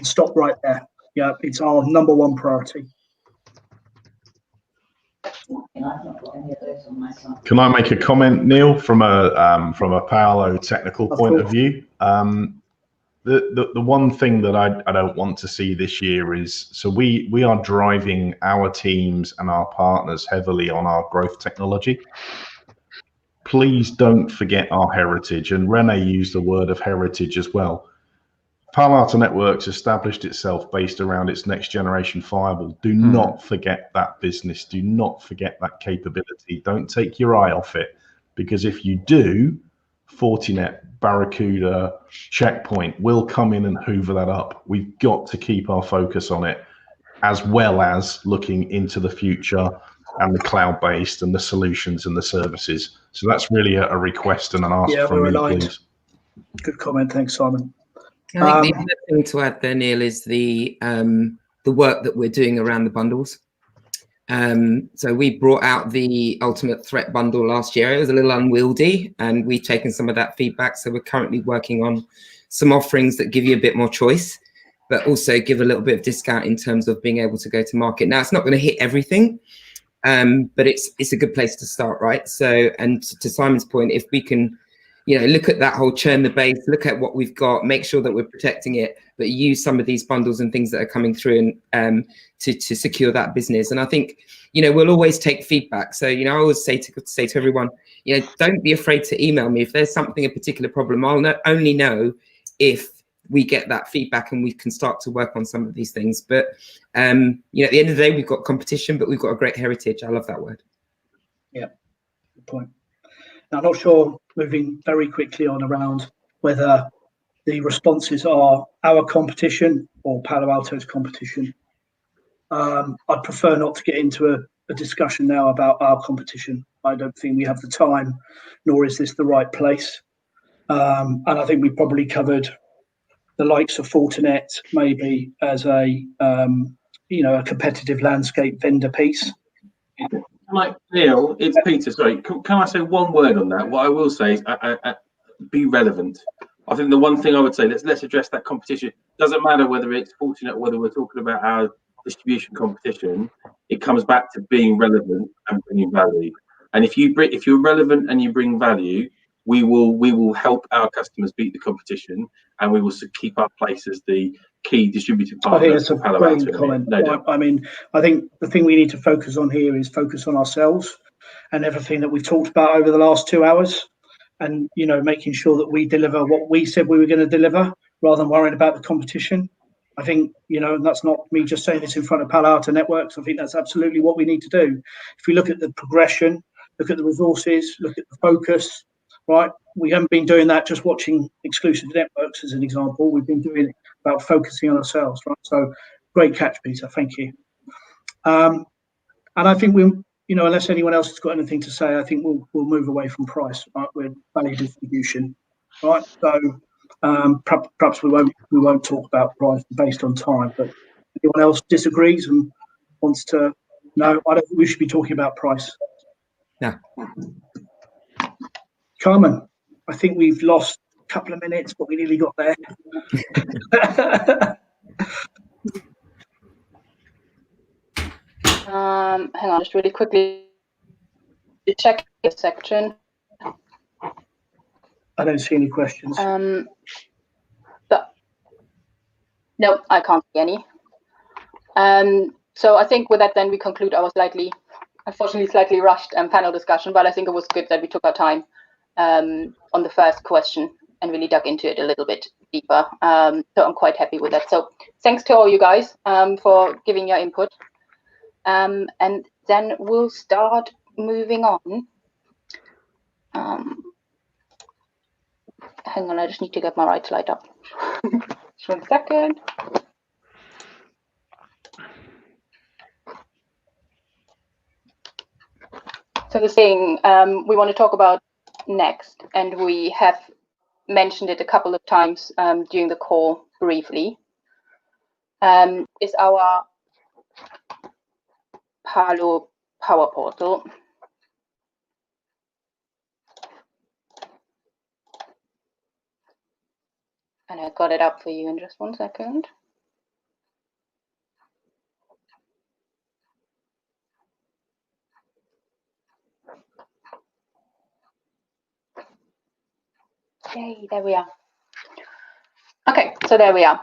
stop right there. Yeah, it's our number one priority. Can I make a comment, Neil, from a PaloAlto technical point of view? The one thing that I don't want to see this year is, so we are driving our teams and our partners heavily on our growth technology. Please don't forget our heritage, and Renee used the word of heritage as well. PaloAlto Networks established itself based around its next generation firewall. Do not forget that business. Do not forget that capability. Don't take your eye off it, because if you do, Fortinet, Barracuda, Checkpoint will come in and hoover that up. We've got to keep our focus on it, as well as looking into the future and the cloud-based and the solutions and the services. So that's really a request and an ask from me, please. Good comment. Thanks, Simon. I think the other thing to add there, Neil, is the work that we're doing around the bundles. So we brought out the Ultimate Threat Bundle last year. It was a little unwieldy, and we've taken some of that feedback. So we're currently working on some offerings that give you a bit more choice, but also give a little bit of discount in terms of being able to go to market. Now, it's not going to hit everything, but it's a good place to start, right? So, and to Simon's point, if we can, look at that whole churn the base, look at what we've got, make sure that we're protecting it, but use some of these bundles and things that are coming through and to secure that business. And I think, we'll always take feedback. So, I always say to everyone, don't be afraid to email me. If there's something, a particular problem, I'll only know if we get that feedback and we can start to work on some of these things. But, at the end of the day, we've got competition, but we've got a great heritage. I love that word. Yeah. Good point. Now, I'm not sure, moving very quickly on around whether the responses are our competition or Palo Alto's competition. I'd prefer not to get into a discussion now about our competition. I don't think we have the time, nor is this the right place. And I think we probably covered the likes of Fortinet maybe as a a competitive landscape vendor piece. Like Neil, it's Peter. Sorry, can I say one word on that? What I will say is be relevant. I think the one thing I would say, let's address that competition. Doesn't matter whether it's Fortinet or whether we're talking about our distribution competition. It comes back to being relevant and bringing value. And if you're relevant and you bring value, we will help our customers beat the competition, and we will keep our place as the key distributed partner. I think it's a brilliant comment. No doubt. I mean, I think the thing we need to focus on here is focus on ourselves and everything that we've talked about over the last 2 hours, and making sure that we deliver what we said we were going to deliver, rather than worrying about the competition. I think and that's not me just saying this in front of Palo Alto Networks. I think that's absolutely what we need to do. If we look at the progression, look at the resources, look at the focus. Right, we haven't been doing that just watching exclusive networks as an example. We've been doing it about focusing on ourselves. Right, so great catch, Peter. Thank you. And I think we, unless anyone else has got anything to say, I think we'll move away from price. Right, we're value distribution. Right, so perhaps we won't talk about price based on time. But anyone else disagrees and wants to? No, I don't think we should be talking about price. No. Carmen, I think we've lost a couple of minutes, but we nearly got there. Hang on, just really quickly check the section. I don't see any questions. No, I can't see any. So I think with that, then we conclude our unfortunately slightly rushed panel discussion, but I think it was good that we took our time on the first question and really dug into it a little bit deeper. So I'm quite happy with that. So thanks to all you guys for giving your input. And then we'll start moving on. Hang on, I just need to get my right slide up. Just 1 second. So the thing we want to talk about next, and we have mentioned it a couple of times during the call briefly, is our Palo Power Portal. And I got it up for you in just 1 second. Yay, there we are. Okay, so there we are.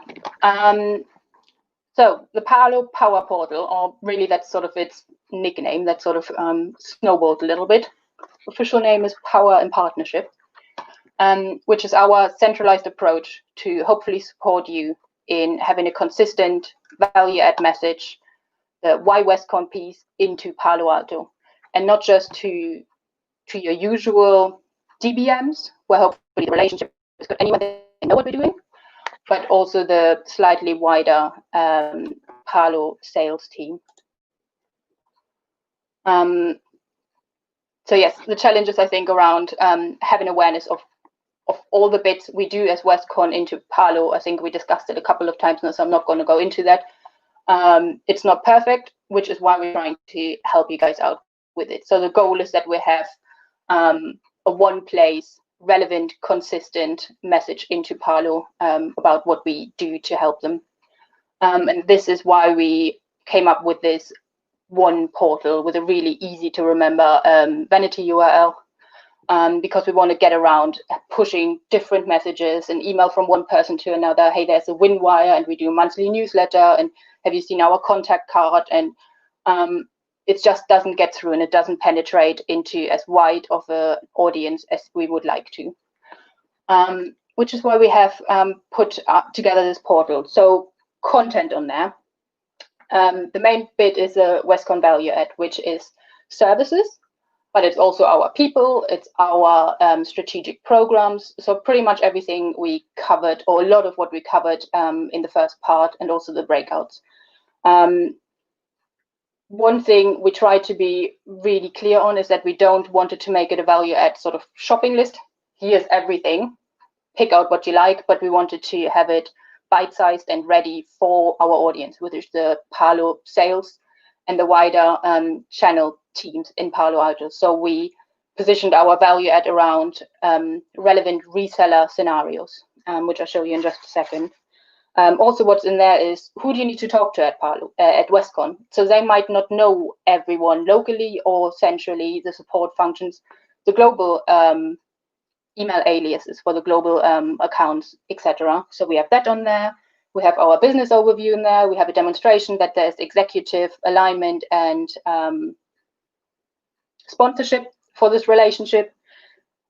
So the Palo Power Portal, or really that's sort of its nickname, that sort of snowballed a little bit. Official name is Power in Partnership, which is our centralized approach to hopefully support you in having a consistent value add message, the why Westcon piece into Palo Alto, and not just to your usual DBMs, where hopefully the relationship is good, anyone they know what we're doing, but also the slightly wider Palo sales team. So yes, the challenges I think around having awareness of all the bits we do as Westcon into Palo. I think we discussed it a couple of times now, so I'm not going to go into that. It's not perfect, which is why we're trying to help you guys out with it. So the goal is that we have a one place, relevant, consistent message into Palo about what we do to help them. And this is why we came up with this one portal with a really easy to remember vanity URL, because we want to get around pushing different messages and email from one person to another. Hey, there's a WinWire and we do a monthly newsletter, and have you seen our contact card? And it just doesn't get through, and it doesn't penetrate into as wide of an audience as we would like to, which is why we have put together this portal. So content on there. The main bit is a Westcon value add, which is services. but it's also our people, it's our strategic programs. So pretty much everything we covered, or a lot of what we covered in the first part, and also the breakouts. One thing we try to be really clear on is that we don't want it to make it a value add sort of shopping list. Here's everything, pick out what you like, but we wanted to have it bite-sized and ready for our audience, which is the Palo sales and the wider channel teams in PaloAlto. So we positioned our value add around relevant reseller scenarios, which I'll show you in just a second. Also, what's in there is who do you need to talk to at Westcon? So they might not know everyone locally or centrally, the support functions, the global email aliases for the global accounts, etc. So we have that on there. We have our business overview in there. We have a demonstration that there's executive alignment and sponsorship for this relationship.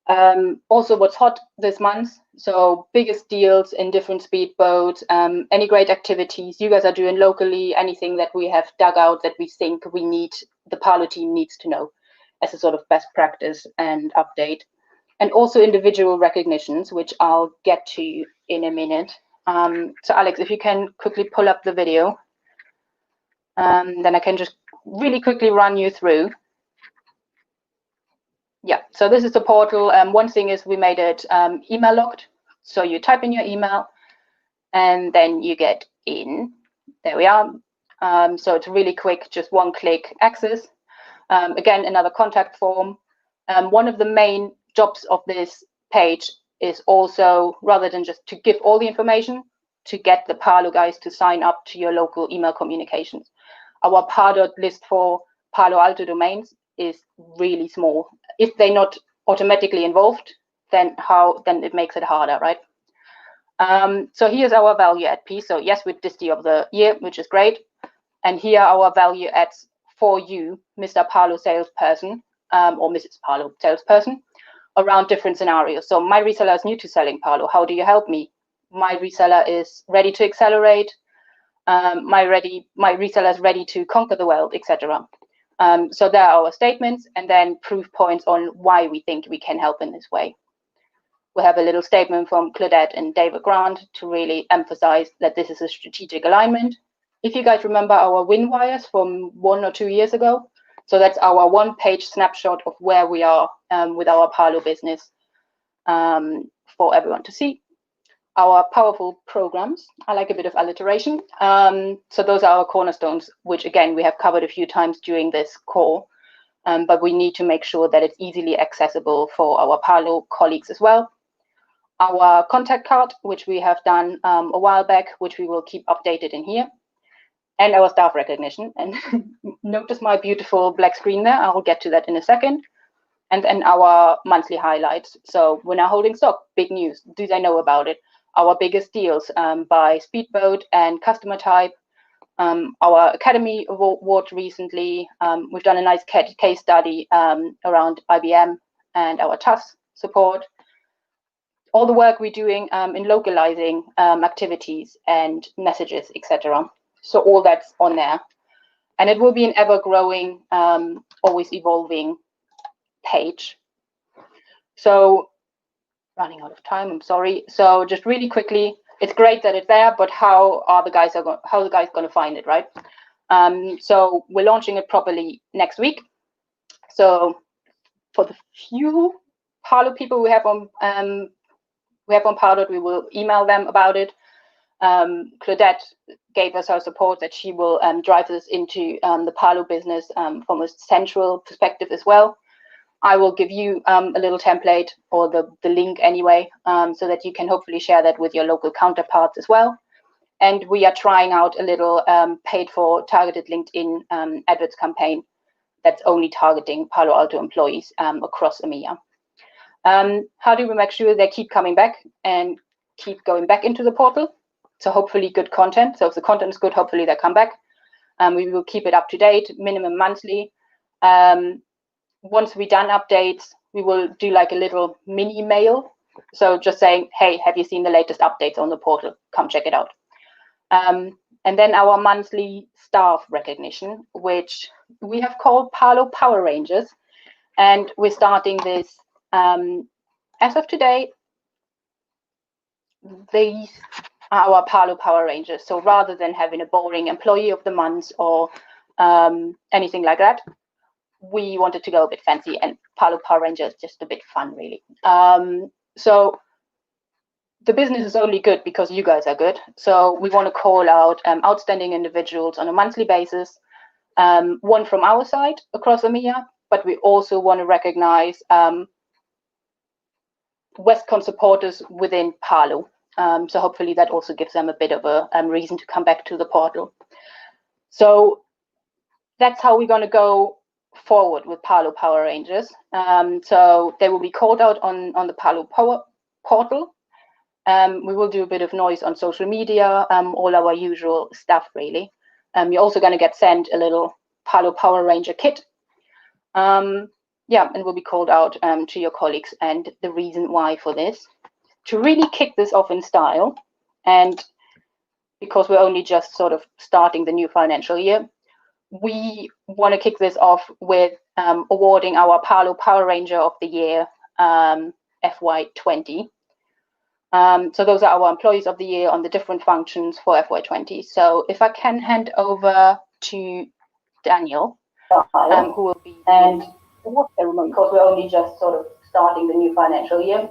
Also what's hot this month, so biggest deals in different speedboats, any great activities you guys are doing locally, anything that we have dug out that we think we need, the Palo team needs to know as a sort of best practice and update. And also individual recognitions, which I'll get to in a minute. So Alex, if you can quickly pull up the video, then I can just really quickly run you through. Yeah, so this is the portal. One thing is we made it email locked. So you type in your email and then you get in. There we are. So it's really quick, just one click access. Again, another contact form. One of the main jobs of this page is also, rather than just to give all the information, to get the Palo guys to sign up to your local email communications. Our pardot list for PaloAlto domains is really small. If they're not automatically involved, then it makes it harder, right? So here's our value add piece. So yes, with Disty of the year, which is great. And here are our value adds for you, Mr. Palo salesperson, or Mrs. Palo salesperson, around different scenarios. So my reseller is new to selling Palo. How do you help me? My reseller is ready to accelerate. My reseller is ready to conquer the world, etc. So there are our statements, and then proof points on why we think we can help in this way. We have a little statement from Claudette and David Grant to really emphasize that this is a strategic alignment. If you guys remember our win wires from 1 or 2 years ago, so that's our one-page snapshot of where we are with our Palo business for everyone to see. Our powerful programs, I like a bit of alliteration. So those are our cornerstones, which again, we have covered a few times during this call, but we need to make sure that it's easily accessible for our Palo colleagues as well. Our contact card, which we have done a while back, which we will keep updated in here. And our staff recognition. And notice my beautiful black screen there. I'll get to that in a second. And then our monthly highlights. So we're now holding stock. Big news. Do they know about it? Our biggest deals by speedboat and customer type. Our Academy Award recently. We've done a nice case study around IBM and our TAS support. All the work we're doing in localizing activities and messages, etc. So all that's on there. And it will be an ever-growing, always evolving page. So running out of time, I'm sorry. So just really quickly, it's great that it's there, but how are the guys going to find it, right? So we're launching it properly next week. So for the few Palo people we have on Palo, we will email them about it. Claudette gave us her support that she will drive us into the Palo business from a central perspective as well. I will give you a little template or the link anyway, so that you can hopefully share that with your local counterparts as well. And we are trying out a little paid for targeted LinkedIn adverts campaign that's only targeting PaloAlto employees across EMEA. How do we make sure they keep coming back and keep going back into the portal? So hopefully good content. So if the content is good, hopefully they come back. We will keep it up to date, minimum monthly. Once we've done updates, we will do like a little mini mail. So just saying, hey, have you seen the latest updates on the portal? Come check it out. And then our monthly staff recognition, which we have called Palo Power Rangers. And we're starting this as of today. These are our Palo Power Rangers. So rather than having a boring employee of the month or anything like that, we wanted to go a bit fancy, and Palo Power Ranger is just a bit fun, really. So the business is only good because you guys are good. So we want to call out outstanding individuals on a monthly basis, one from our side across EMEA, but we also want to recognize Westcon supporters within Palo. So hopefully that also gives them a bit of a reason to come back to the portal. So that's how we're going to go forward with Palo Power Rangers. So they will be called out on the Palo Power portal. We will do a bit of noise on social media, all our usual stuff, really. You're also going to get sent a little Palo Power Ranger kit. Yeah, and will be called out to your colleagues, and the reason why for this. To really kick this off in style, and because we're only just sort of starting the new financial year, we want to kick this off with awarding our Palo Power Ranger of the Year FY20. So those are our employees of the year on the different functions for FY20. So if I can hand over to Daniel, who will be and because we're only just sort of starting the new financial year,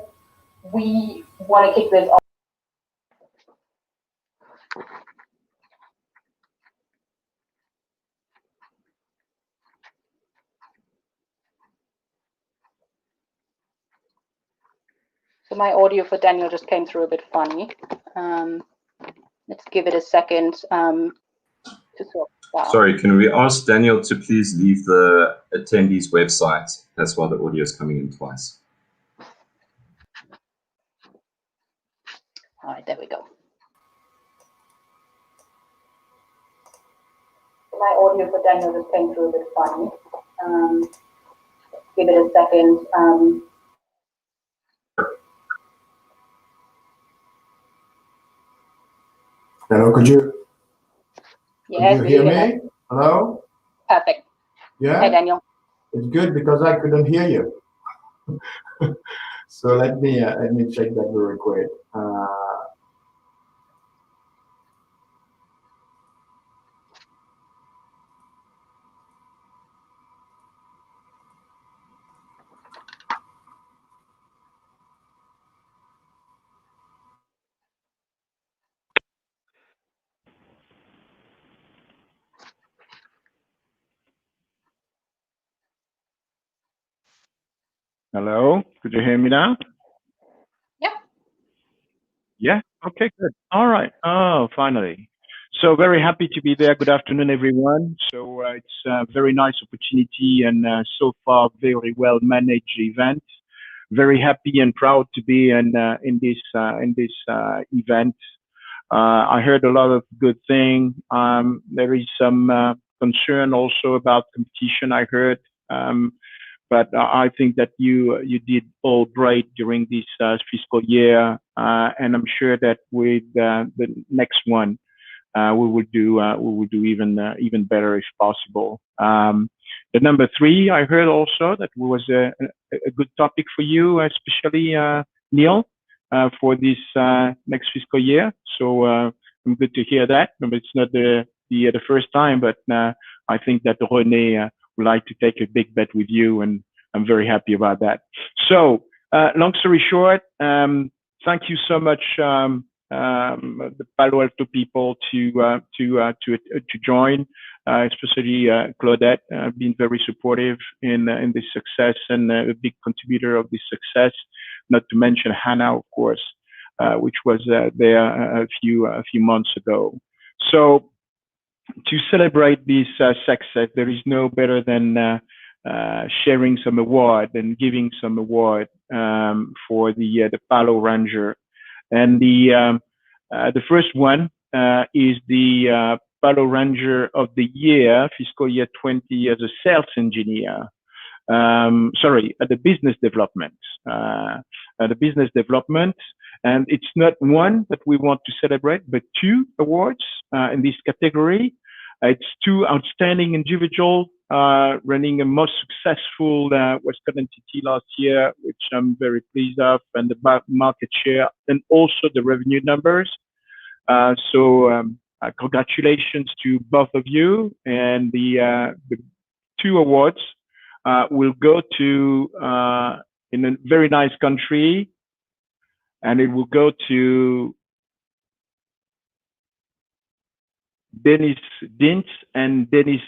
we want to kick this off. So my audio for Daniel just came through a bit funny. Let's give it a second to sort that out. Sorry, can we ask Daniel to please leave the attendees website? That's why the audio is coming in twice. All right, there we go. My audio for Daniel just came through a bit funny. Give it a second. Hello, could you Yes, hear me? Hello? Perfect. Yeah? Hey, Daniel. It's good because I couldn't hear you. So let me check that very quick. Hello, could you hear me now? Yep. Yeah, okay, good. All right. Oh, finally. So very happy to be there. Good afternoon, everyone. So it's a very nice opportunity and so far very well managed event. Very happy and proud to be in this event. I heard a lot of good things. There is some concern also about competition, I heard. But I think that you did all great during this fiscal year, and I'm sure that with the next one we will do even better if possible. The number 3, I heard also that was a good topic for you, especially Neil, for this next fiscal year. So I'm good to hear that. It's not the first time, but I think that René would like to take a big bet with you, and I'm very happy about that. So long story short, thank you so much, the PaloAlto people to join, especially Claudette, being very supportive in this success and a big contributor of this success. Not to mention Hannah, of course, which was there a few months ago. So to celebrate this success, there is no better than sharing some award and giving some award for the Palo Ranger. And the first one is the Palo Ranger of the Year, fiscal year 20, as a sales engineer. Sorry, at the business development. And it's not one that we want to celebrate, but 2 awards in this category. It's 2 outstanding individuals running a most successful Westcon entity last year, which I'm very pleased of, and the market share and also the revenue numbers. Congratulations to both of you, and the 2 awards will go to in a very nice country, and it will go to Dennis Dint and Dennis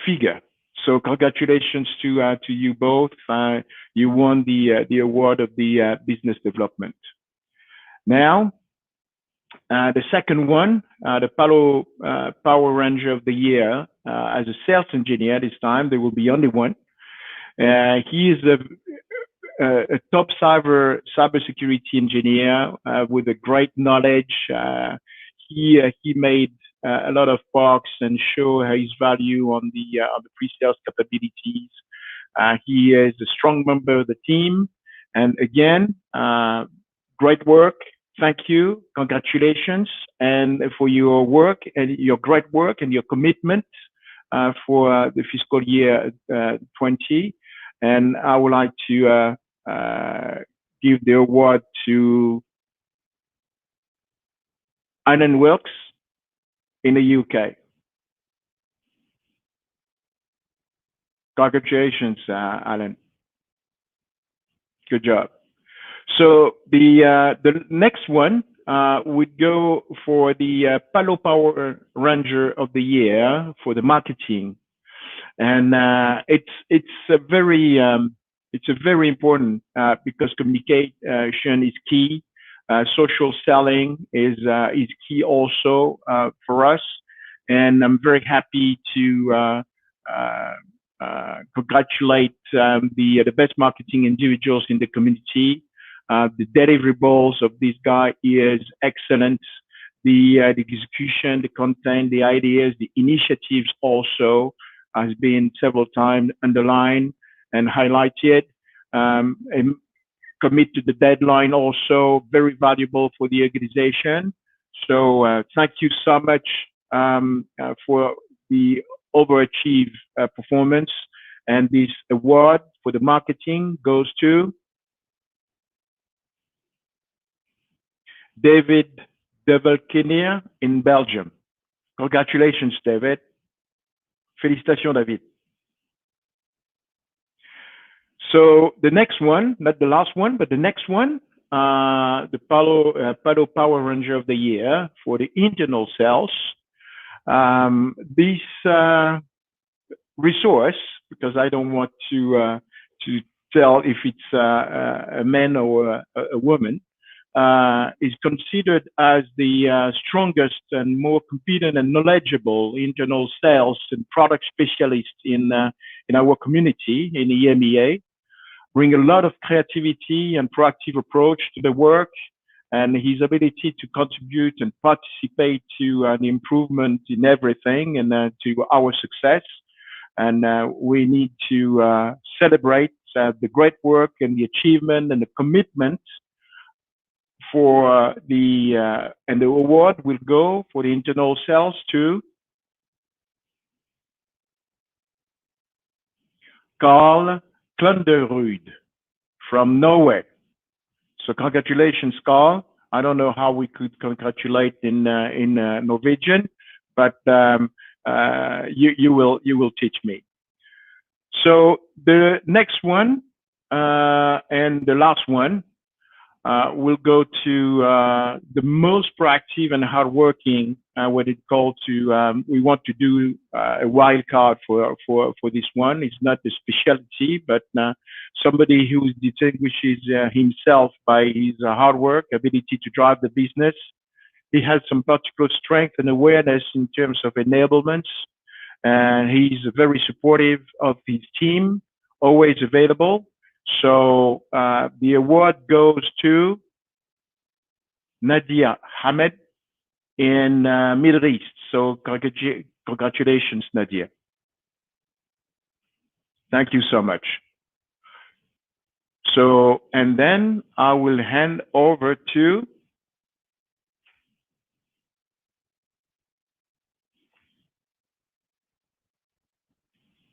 Figure. So congratulations to you both. You won the award of the business development. Now, the second one, the Palo Power Ranger of the Year, as a sales engineer this time, there will be only one. He is a top cybersecurity engineer with a great knowledge. He made a lot of parks and show his value on the pre-sales capabilities. He is a strong member of the team, and again, great work. Thank you, congratulations, and for your work and your great work and your commitment for the fiscal year 20. And I would like to give the award to Alan Wilkes in the UK. Congratulations, Alan. Good job. So the next one would go for the Palo Power Ranger of the Year for the marketing, and it's a very important because communication is key. Social selling is key also for us, and I'm very happy to congratulate the best marketing individuals in the community. The deliverables of this guy is excellent. The execution, the content, the ideas, the initiatives also has been several times underlined and highlighted. And commit to the deadline also, very valuable for the organization. So thank you so much for the overachieve performance. And this award for the marketing goes to David Develkinier in Belgium. Congratulations, David. Félicitations, David. So the next one, not the last one, but the next one, the Palo Power Ranger of the Year for the internal sales. This resource, because I don't want to tell if it's a man or a woman, is considered as the strongest and more competent and knowledgeable internal sales and product specialist in our community in the EMEA. Bring a lot of creativity and proactive approach to the work, and his ability to contribute and participate to the improvement in everything and to our success. And we need to celebrate the great work and the achievement and the commitment for and the award will go for the internal sales to Carl Klunderud from Norway. So congratulations, Carl. I don't know how we could congratulate in Norwegian, but you will teach me. So the next one and the last one will go to the most proactive and hardworking. What it called to. We want to do a wild card for this one. It's not a specialty, but somebody who distinguishes himself by his hard work, ability to drive the business. He has some particular strength and awareness in terms of enablements, and he's very supportive of his team, always available. So the award goes to Nadia Hamed in Middle East. So congratulations, Nadia. Thank you so much. So, and then I will hand over to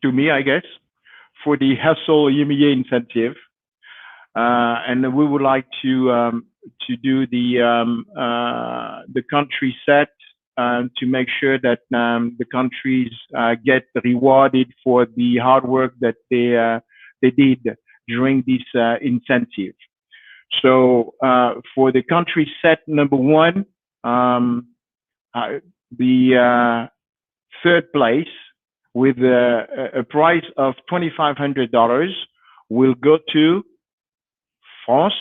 to me, I guess, for the Hustle EMEA incentive. And we would like to do the country set to make sure that the countries get rewarded for the hard work that they did during this incentive. So for the country set number 1, the third place with a price of $2,500 will go to France.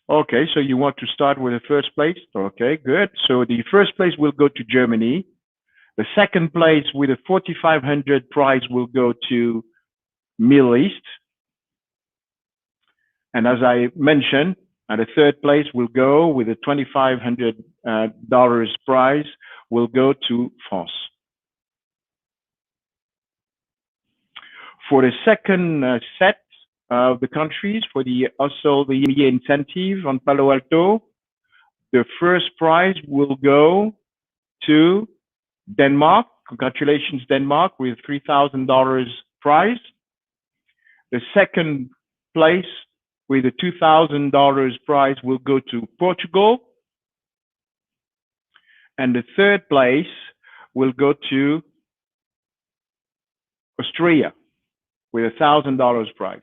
Okay, so you want to start with the first place? Okay, good. So the first place will go to Germany. The second place with a $4,500 prize will go to Middle East. And as I mentioned, the third place will go with a $2,500 prize will go to France. For the second set of the countries, for the EMEA incentive on PaloAlto, the first prize will go to Denmark. Congratulations, Denmark, with $3,000 prize. The second place with a $2,000 prize will go to Portugal. And the third place will go to Austria with a $1,000 prize.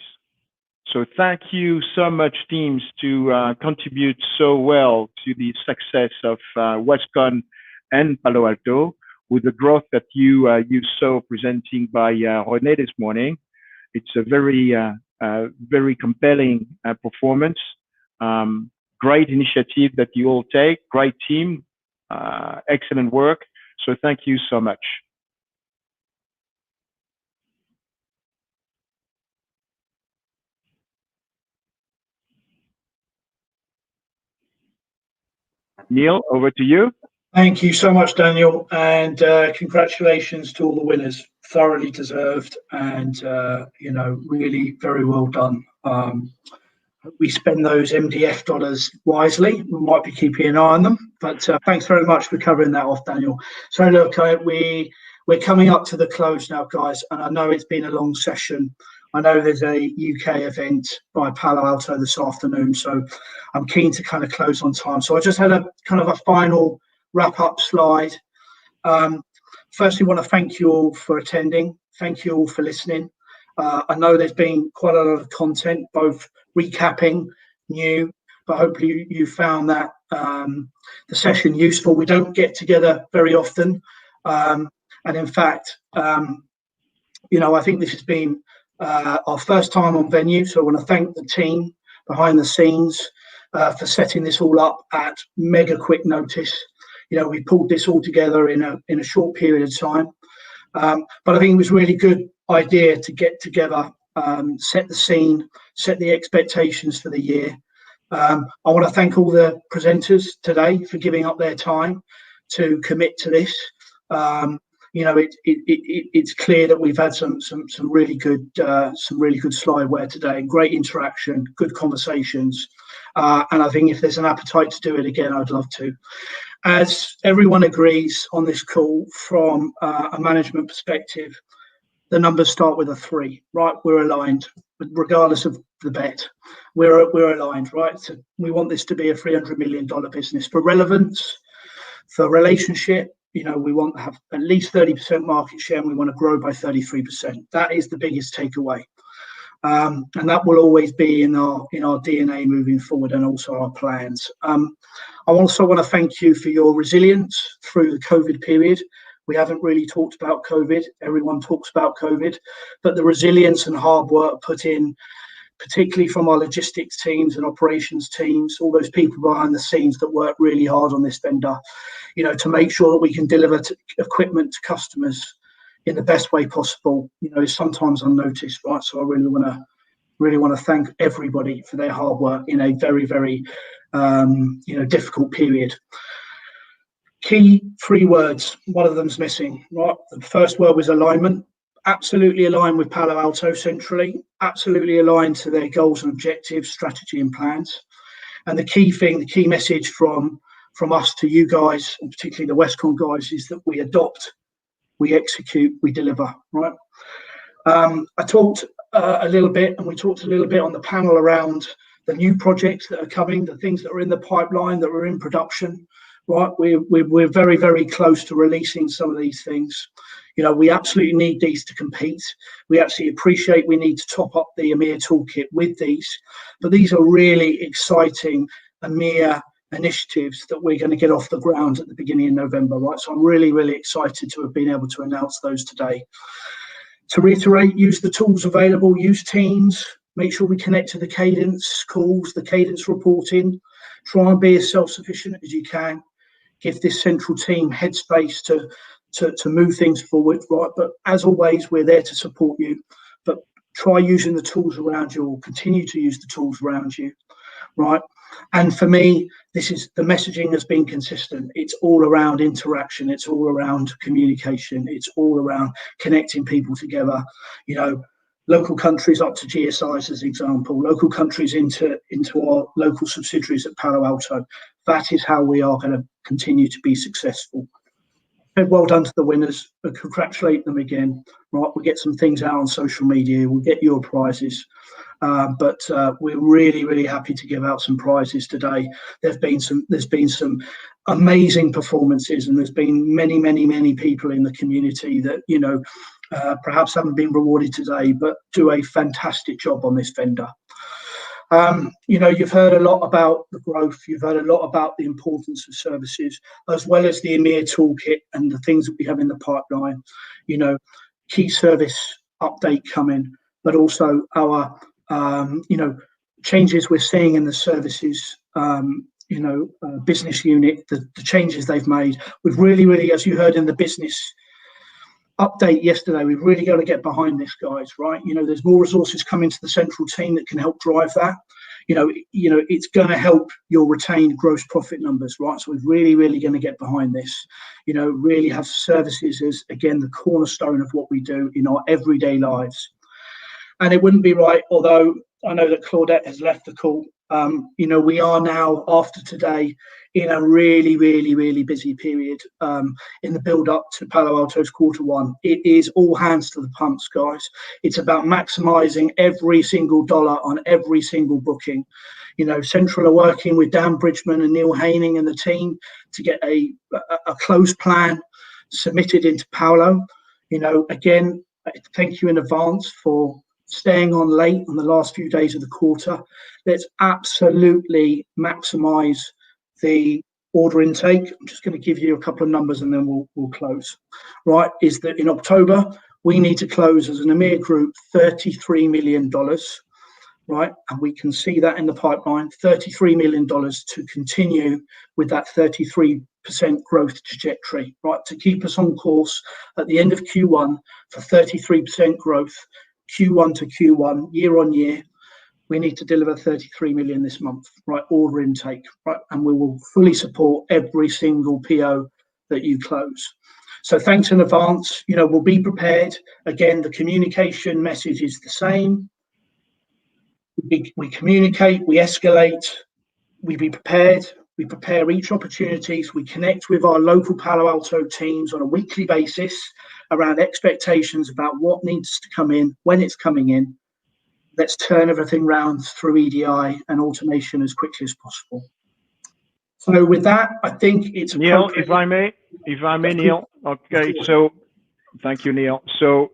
So thank you so much, teams, to contribute so well to the success of Westcon and PaloAlto with the growth that you saw presenting by René this morning. It's a very compelling performance. Great initiative that you all take. Great team. Excellent work. So thank you so much. Neil, over to you. Thank you so much, Daniel, and congratulations to all the winners. Thoroughly deserved, and you know, really very well done. We spend those MDF dollars wisely. We might be keeping an eye on them, but thanks very much for covering that off, Daniel. So look, we're coming up to the close now, guys, and I know it's been a long session. I know there's a UK event by PaloAlto this afternoon, so I'm keen to kind of close on time. So I just had a kind of a final wrap-up slide. Firstly, want to thank you all for attending. Thank you all for listening. I know there's been quite a lot of content, both recapping, new, but hopefully you found that the session useful. We don't get together very often. And in fact, you know, I think this has been our first time on venue. So I want to thank the team behind the scenes for setting this all up at mega quick notice. You know, we pulled this all together in a short period of time. But I think it was a really good idea to get together, set the scene, set the expectations for the year. I want to thank all the presenters today for giving up their time to commit to this. You know, it's clear that we've had some really good slideware today, great interaction, good conversations, and I think if there's an appetite to do it again, I'd love to. As everyone agrees on this call, from a management perspective, the numbers start with a 3, right? We're aligned, regardless of the bet. We're aligned, right? So we want this to be a $300 million business. For relevance, for relationship, you know, we want to have at least 30% market share, and we want to grow by 33%. That is the biggest takeaway, and that will always be in our DNA moving forward, and also our plans. I also want to thank you for your resilience through the COVID period. We haven't really talked about COVID. Everyone talks about COVID, but the resilience and hard work put in, particularly from our logistics teams and operations teams, all those people behind the scenes that work really hard on this vendor, you know, to make sure that we can deliver equipment to customers in the best way possible, you know, is sometimes unnoticed, right? So I really want to thank everybody for their hard work in a very, very, you know, difficult period. Key 3 words, one of them's missing, right? The first word was alignment. Absolutely aligned with PaloAlto centrally, absolutely aligned to their goals and objectives, strategy and plans. And the key thing, the key message from us to you guys, and particularly the Westcon guys, is that we adopt, we execute, we deliver, right? I talked a little bit, and we talked a little bit on the panel around the new projects that are coming, the things that are in the pipeline, that are in production. Right, we're very, very close to releasing some of these things. You know, we absolutely need these to compete. We absolutely appreciate we need to top up the EMEA toolkit with these, but these are really exciting EMEA initiatives that we're going to get off the ground at the beginning of November, right? So I'm really, really excited to have been able to announce those today. To reiterate, use the tools available, use Teams, make sure we connect to the cadence calls, the cadence reporting, try and be as self-sufficient as you can. Give this central team headspace to move things forward, right? But as always, we're there to support you. But try using the tools around you, or continue to use the tools around you, right? And for me, this is the messaging has been consistent. It's all around interaction. It's all around communication. It's all around connecting people together. You know, local countries up to GSIs as an example, local countries into our local subsidiaries at PaloAlto. That is how we are going to continue to be successful. And well done to the winners. I congratulate them again. Right, we'll get some things out on social media. We'll get your prizes. But we're really, really happy to give out some prizes today. There's been some amazing performances, and there's been many people in the community that, you know, perhaps haven't been rewarded today, but do a fantastic job on this vendor. You know, you've heard a lot about the growth. You've heard a lot about the importance of services, as well as the EMEA toolkit and the things that we have in the pipeline. You know, key service update coming, but also our, you know, changes we're seeing in the services, you know, business unit, the changes they've made. We've really, as you heard in the business update yesterday, we've really got to get behind this, guys, right? You know, there's more resources coming to the central team that can help drive that. You know, it's going to help your retained gross profit numbers, right? So we're really going to get behind this. You know, really have services as, again, the cornerstone of what we do in our everyday lives. And it wouldn't be right, although I know that Claudette has left the call. You know, we are now, after today, in a really busy period in the build up to PaloAlto's Q1. It is all hands to the pumps, guys. It's about maximizing every single dollar on every single booking. You know, Central are working with Dan Bridgman and Neil Haining and the team to get a closed plan submitted into Paolo. You know, again, thank you in advance for staying on late on the last few days of the quarter. Let's absolutely maximize the order intake. I'm just going to give you a couple of numbers and then we'll close. Right, is that in October we need to close as an EMEA group $33 million, right? And we can see that in the pipeline, $33 million to continue with that 33% growth trajectory, right? To keep us on course at the end of Q1 for 33% growth, Q1 to Q1, year on year. We need to deliver 33 million this month, right? Order intake, right? And we will fully support every single PO that you close. So thanks in advance. You know, we'll be prepared. Again, the communication message is the same. We communicate, we escalate, we be prepared. We prepare each opportunities. We connect with our local PaloAlto teams on a weekly basis around expectations about what needs to come in, when it's coming in. Let's turn everything round through EDI and automation as quickly as possible. So with that, I think it's Neil, if I may, Neil. Okay, so thank you, Neil. So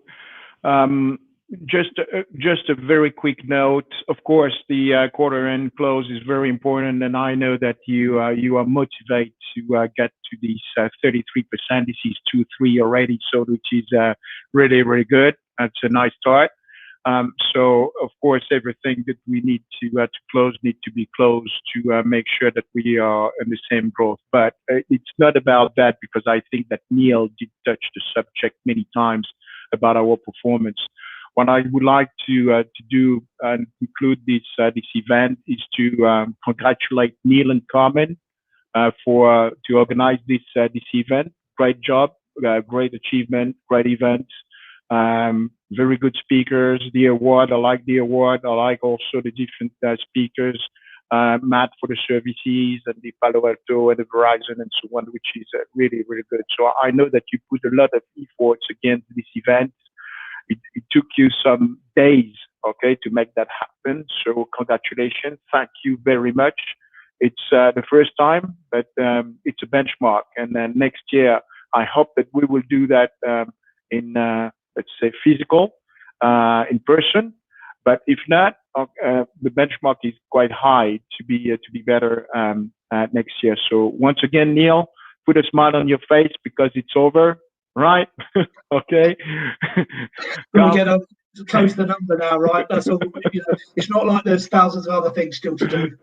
just a very quick note. Of course, the quarter end close is very important, and I know that you are motivated to get to these 33%. This is 2-3 already, so which is really good. That's a nice start. So of course, everything that we need to close need to be closed to make sure that we are in the same growth. But it's not about that, because I think that Neil did touch the subject many times about our performance. What I would like to do and conclude this event is to congratulate Neil and Carmen to organize this event. Great job, great achievement, great event. Very good speakers. The award, I like the award. I like also the different speakers. Matt for the services and the PaloAlto and the Verizon and so on, which is really good. So I know that you put a lot of efforts against this event. took you some days, okay, to make that happen. So congratulations. Thank you very much. It's the first time, but it's a benchmark. And then next year, I hope that we will do that in, let's say, physical, in person. But if not, the benchmark is quite high to be better next year. So once again, Neil, put a smile on your face because it's over, right? Okay. We'll get up to close the number now, right? That's all. You know, it's not like there's thousands of other things still to do.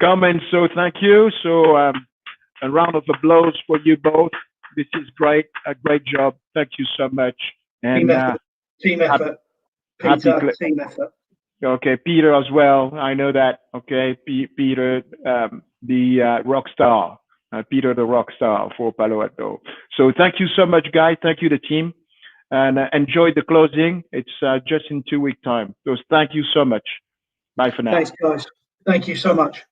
Carmen, so thank you. So a round of applause for you both. This is great, a great job. Thank you so much. And team effort. Peter, team effort. Okay, Peter as well. I know that. Okay, Peter, the rock star. Peter, the rock star for PaloAlto. So thank you so much, guys. Thank you, the team, and enjoy the closing. It's just in 2 weeks' time. So thank you so much. Bye for now. Thanks, guys. Thank you so much.